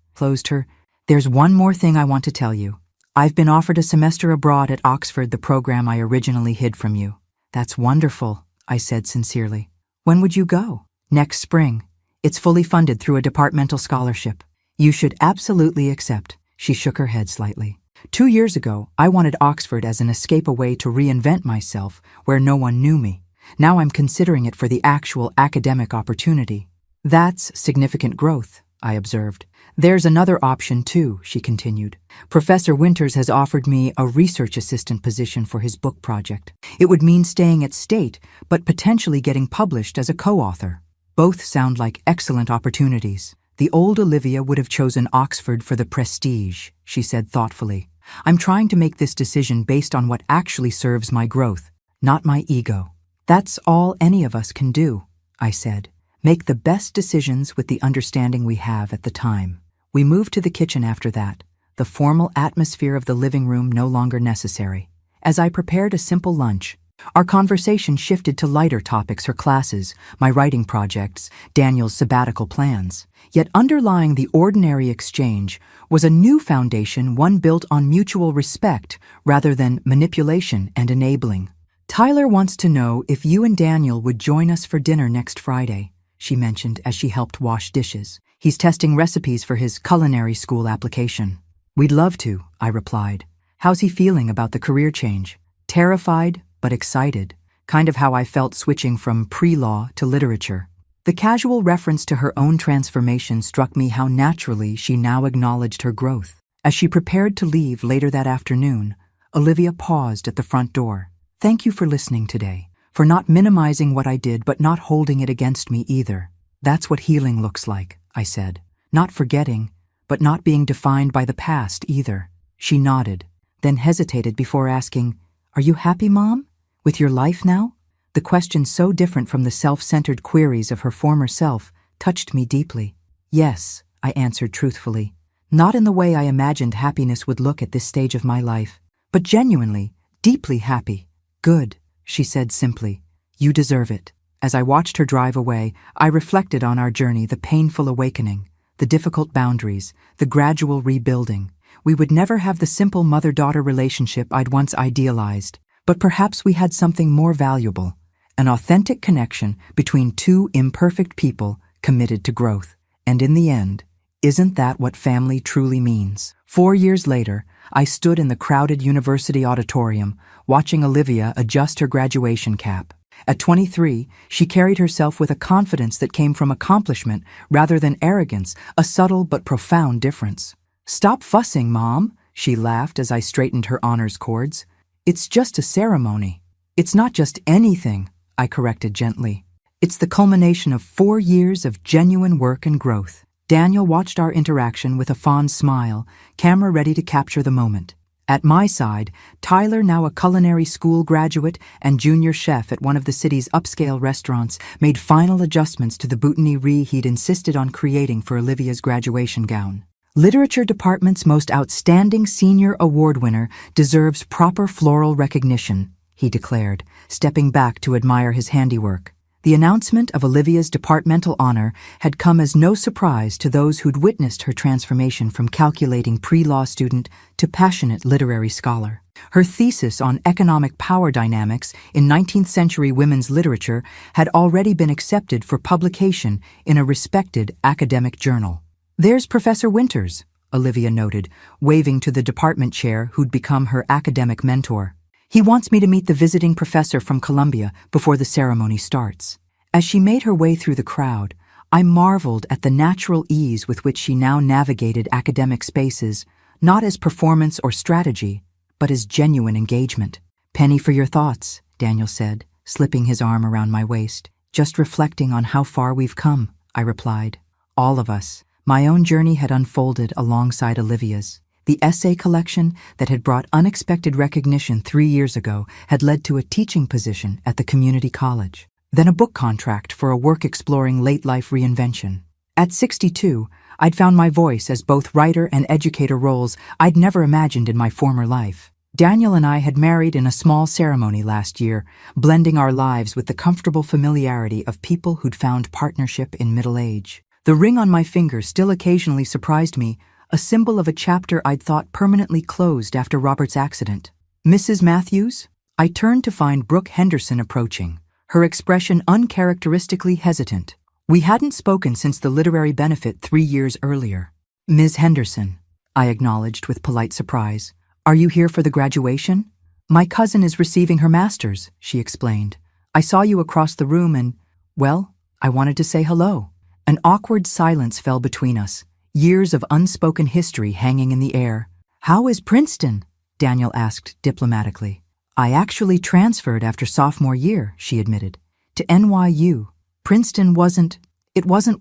Speaker 1: There's one more thing I want to tell you. I've been offered a semester abroad at Oxford, the program I originally hid from you. That's wonderful, I said sincerely. When would you go? Next spring. It's fully funded through a departmental scholarship. You should absolutely accept. She shook her head slightly. 2 years ago, I wanted Oxford as an escape away to reinvent myself where no one knew me. Now I'm considering it for the actual academic opportunity. That's significant growth, I observed. There's another option too, she continued. Professor Winters has offered me a research assistant position for his book project. It would mean staying at State, but potentially getting published as a co-author. Both sound like excellent opportunities. The old Olivia would have chosen Oxford for the prestige, she said thoughtfully. I'm trying to make this decision based on what actually serves my growth, not my ego. That's all any of us can do, I said. Make the best decisions with the understanding we have at the time. We moved to the kitchen after that, the formal atmosphere of the living room no longer necessary. As I prepared a simple lunch, our conversation shifted to lighter topics: her classes, my writing projects, Daniel's sabbatical plans. Yet underlying the ordinary exchange was a new foundation, one built on mutual respect rather than manipulation and enabling. Tyler wants to know if you and Daniel would join us for dinner next Friday, she mentioned as she helped wash dishes. He's testing recipes for his culinary school application. We'd love to, I replied. How's he feeling about the career change? Terrified, but excited, kind of how I felt switching from pre-law to literature. The casual reference to her own transformation struck me how naturally she now acknowledged her growth. As she prepared to leave later that afternoon, Olivia paused at the front door. Thank you for listening today, for not minimizing what I did but not holding it against me either. That's what healing looks like, I said. Not forgetting, but not being defined by the past either. She nodded, then hesitated before asking, Are you happy, Mom? With your life now? The question, so different from the self-centered queries of her former self, touched me deeply. Yes, I answered truthfully. Not in the way I imagined happiness would look at this stage of my life, but genuinely, deeply happy. Good, she said simply. You deserve it. As I watched her drive away, I reflected on our journey, the painful awakening, the difficult boundaries, the gradual rebuilding. We would never have the simple mother-daughter relationship I'd once idealized, but perhaps we had something more valuable, an authentic connection between two imperfect people committed to growth. And in the end, isn't that what family truly means? 4 years later, I stood in the crowded university auditorium, watching Olivia adjust her graduation cap. At 23, she carried herself with a confidence that came from accomplishment rather than arrogance, a subtle but profound difference. "Stop fussing, Mom," she laughed as I straightened her honors cords. "It's just a ceremony." "It's not just anything," I corrected gently. "It's the culmination of 4 years of genuine work and growth." Daniel watched our interaction with a fond smile, camera ready to capture the moment. At my side, Tyler, now a culinary school graduate and junior chef at one of the city's upscale restaurants, made final adjustments to the boutonnierie he'd insisted on creating for Olivia's graduation gown. "Literature department's most outstanding senior award winner deserves proper floral recognition," he declared, stepping back to admire his handiwork. The announcement of Olivia's departmental honor had come as no surprise to those who'd witnessed her transformation from calculating pre-law student to passionate literary scholar. Her thesis on economic power dynamics in 19th century women's literature had already been accepted for publication in a respected academic journal. "There's Professor Winters," Olivia noted, waving to the department chair who'd become her academic mentor. "He wants me to meet the visiting professor from Columbia before the ceremony starts." As she made her way through the crowd, I marveled at the natural ease with which she now navigated academic spaces, not as performance or strategy, but as genuine engagement. "Penny for your thoughts," Daniel said, slipping his arm around my waist. "Just reflecting on how far we've come," I replied. All of us. My own journey had unfolded alongside Olivia's. The essay collection that had brought unexpected recognition 3 years ago had led to a teaching position at the community college, then a book contract for a work exploring late-life reinvention. At 62, I'd found my voice as both writer and educator, roles I'd never imagined in my former life. Daniel and I had married in a small ceremony last year, blending our lives with the comfortable familiarity of people who'd found partnership in middle age. The ring on my finger still occasionally surprised me, a symbol of a chapter I'd thought permanently closed after Robert's accident. "Mrs. Matthews?" I turned to find Brooke Henderson approaching, her expression uncharacteristically hesitant. We hadn't spoken since the literary benefit 3 years earlier. "Ms. Henderson," I acknowledged with polite surprise. "Are you here for the graduation?" "My cousin is receiving her master's," she explained. "I saw you across the room and, well, I wanted to say hello." An awkward silence fell between us, years of unspoken history hanging in the air. "How is Princeton?" Daniel asked diplomatically. "I actually transferred after sophomore year," she admitted, "to NYU. Princeton wasn't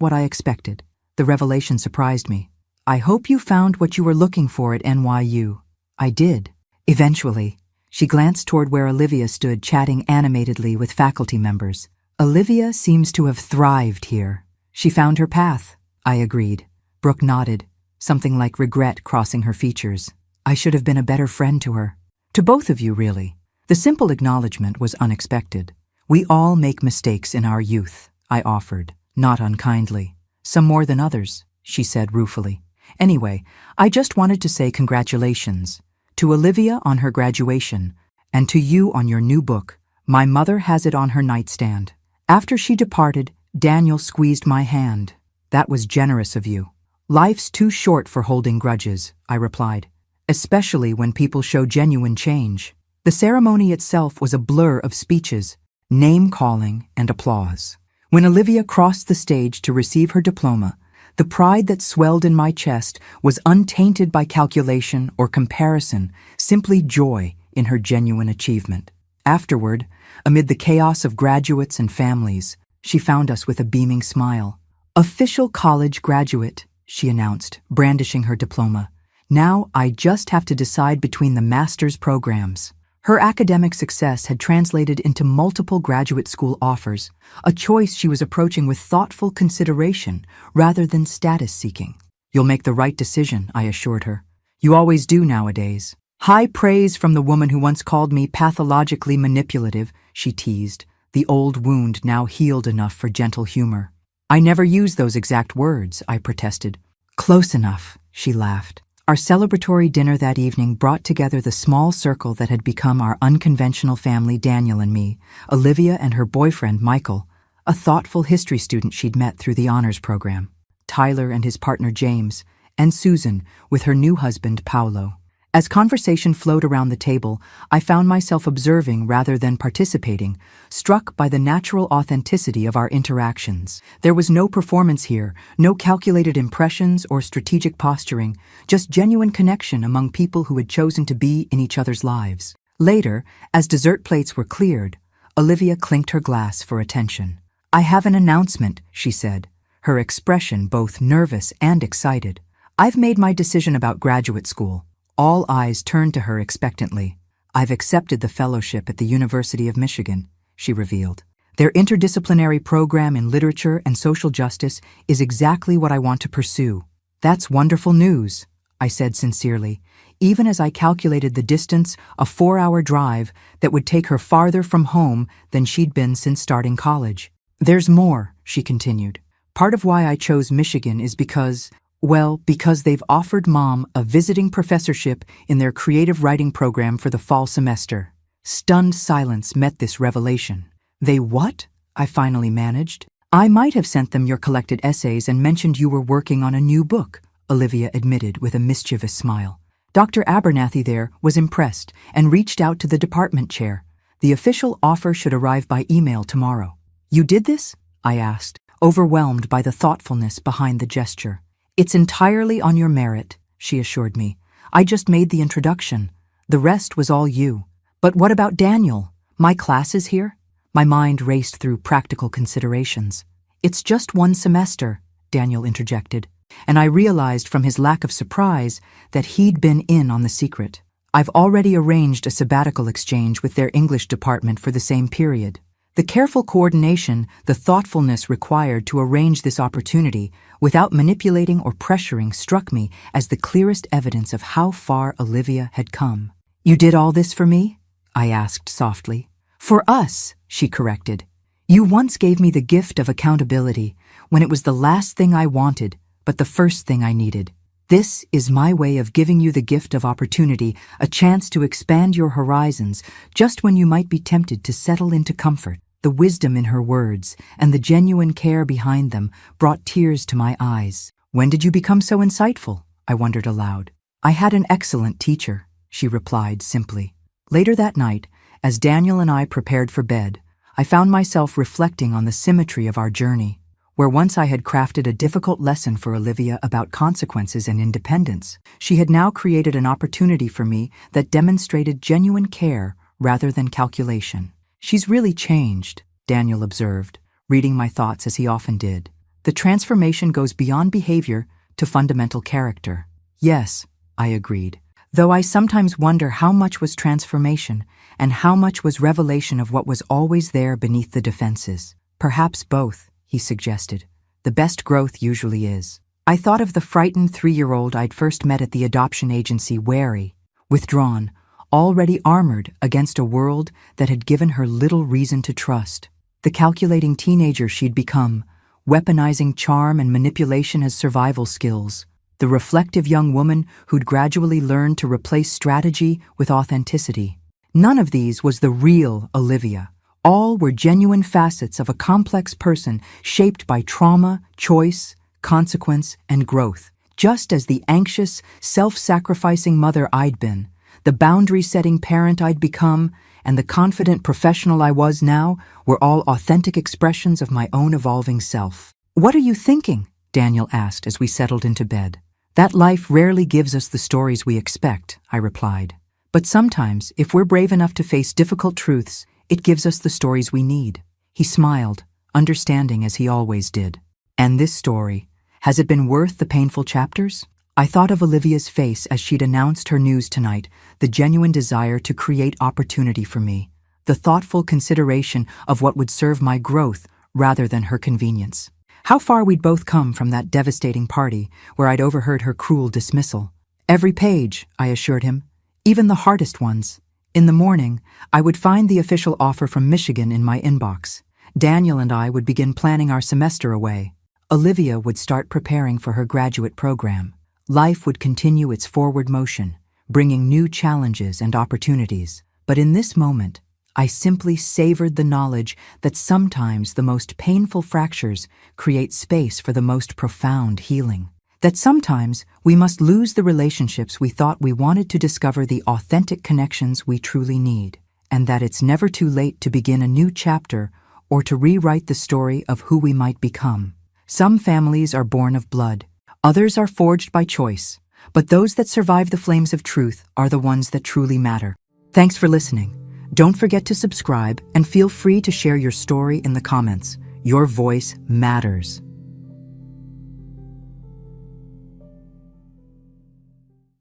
Speaker 1: what I expected." The revelation surprised me. "I hope you found what you were looking for at NYU." "I did. Eventually." She glanced toward where Olivia stood chatting animatedly with faculty members. "Olivia seems to have thrived here." "She found her path," I agreed. Brooke nodded, something like regret crossing her features. "I should have been a better friend to her." "To both of you, really." The simple acknowledgement was unexpected. "We all make mistakes in our youth," I offered, not unkindly. "Some more than others," she said ruefully. "Anyway, I just wanted to say congratulations. To Olivia on her graduation, and to you on your new book. My mother has it on her nightstand." After she departed, Daniel squeezed my hand. "That was generous of you." "Life's too short for holding grudges," I replied, "especially when people show genuine change." The ceremony itself was a blur of speeches, name-calling, and applause. When Olivia crossed the stage to receive her diploma, the pride that swelled in my chest was untainted by calculation or comparison, simply joy in her genuine achievement. Afterward, amid the chaos of graduates and families, she found us with a beaming smile. "Official college graduate," she announced, brandishing her diploma. "Now I just have to decide between the master's programs." Her academic success had translated into multiple graduate school offers, a choice she was approaching with thoughtful consideration rather than status seeking. "You'll make the right decision," I assured her. "You always do nowadays." "High praise from the woman who once called me pathologically manipulative," she teased, the old wound now healed enough for gentle humor. "I never used those exact words," I protested. "Close enough," she laughed. Our celebratory dinner that evening brought together the small circle that had become our unconventional family, Daniel and me, Olivia and her boyfriend, Michael, a thoughtful history student she'd met through the honors program, Tyler and his partner, James, and Susan with her new husband, Paolo. As conversation flowed around the table, I found myself observing rather than participating, struck by the natural authenticity of our interactions. There was no performance here, no calculated impressions or strategic posturing, just genuine connection among people who had chosen to be in each other's lives. Later, as dessert plates were cleared, Olivia clinked her glass for attention. "I have an announcement," she said, her expression both nervous and excited. "I've made my decision about graduate school." All eyes turned to her expectantly. "I've accepted the fellowship at the University of Michigan," she revealed. "Their interdisciplinary program in literature and social justice is exactly what I want to pursue." "That's wonderful news," I said sincerely, even as I calculated the distance, a 4-hour drive that would take her farther from home than she'd been since starting college. "There's more," she continued. "Part of why I chose Michigan is because they've offered Mom a visiting professorship in their creative writing program for the fall semester." Stunned silence met this revelation. "They what?" I finally managed. "I might have sent them your collected essays and mentioned you were working on a new book," Olivia admitted with a mischievous smile. "Dr. Abernathy there was impressed and reached out to the department chair. The official offer should arrive by email tomorrow." "You did this?" I asked, overwhelmed by the thoughtfulness behind the gesture. "It's entirely on your merit," she assured me. "I just made the introduction. The rest was all you." "But what about Daniel? My classes here?" My mind raced through practical considerations. "It's just 1 semester," Daniel interjected, and I realized from his lack of surprise that he'd been in on the secret. "I've already arranged a sabbatical exchange with their English department for the same period." The careful coordination, the thoughtfulness required to arrange this opportunity without manipulating or pressuring struck me as the clearest evidence of how far Olivia had come. "You did all this for me?" I asked softly. "For us," she corrected. "You once gave me the gift of accountability when it was the last thing I wanted, but the first thing I needed. This is my way of giving you the gift of opportunity, a chance to expand your horizons just when you might be tempted to settle into comfort." The wisdom in her words and the genuine care behind them brought tears to my eyes. "When did you become so insightful?" I wondered aloud. "I had an excellent teacher," she replied simply. Later that night, as Daniel and I prepared for bed, I found myself reflecting on the symmetry of our journey. Where once I had crafted a difficult lesson for Olivia about consequences and independence, she had now created an opportunity for me that demonstrated genuine care rather than calculation. "She's really changed," Daniel observed, reading my thoughts as he often did. "The transformation goes beyond behavior to fundamental character." "Yes," I agreed, though I sometimes wonder how much was transformation and how much was revelation of what was always there beneath the defenses. "Perhaps both," he suggested. "The best growth usually is." I thought of the frightened 3-year-old I'd first met at the adoption agency, wary, withdrawn, already armored against a world that had given her little reason to trust. The calculating teenager she'd become, weaponizing charm and manipulation as survival skills. The reflective young woman who'd gradually learned to replace strategy with authenticity. None of these was the real Olivia. All were genuine facets of a complex person shaped by trauma, choice, consequence, and growth. Just as the anxious, self-sacrificing mother I'd been, the boundary-setting parent I'd become, and the confident professional I was now were all authentic expressions of my own evolving self. "What are you thinking?" Daniel asked as we settled into bed. "That life rarely gives us the stories we expect," I replied. "But sometimes, if we're brave enough to face difficult truths, it gives us the stories we need." He smiled, understanding as he always did. "And this story, has it been worth the painful chapters?" I thought of Olivia's face as she'd announced her news tonight, the genuine desire to create opportunity for me, the thoughtful consideration of what would serve my growth rather than her convenience. How far we'd both come from that devastating party where I'd overheard her cruel dismissal. Every page, I assured him, even the hardest ones. In the morning, I would find the official offer from Michigan in my inbox. Daniel and I would begin planning our semester away. Olivia would start preparing for her graduate program. Life would continue its forward motion, bringing new challenges and opportunities. But in this moment, I simply savored the knowledge that sometimes the most painful fractures create space for the most profound healing. That sometimes we must lose the relationships we thought we wanted to discover the authentic connections we truly need. And that it's never too late to begin a new chapter or to rewrite the story of who we might become. Some families are born of blood. Others are forged by choice, but those that survive the flames of truth are the ones that truly matter. Thanks for listening. Don't forget to subscribe and feel free to share your story in the comments. Your voice matters.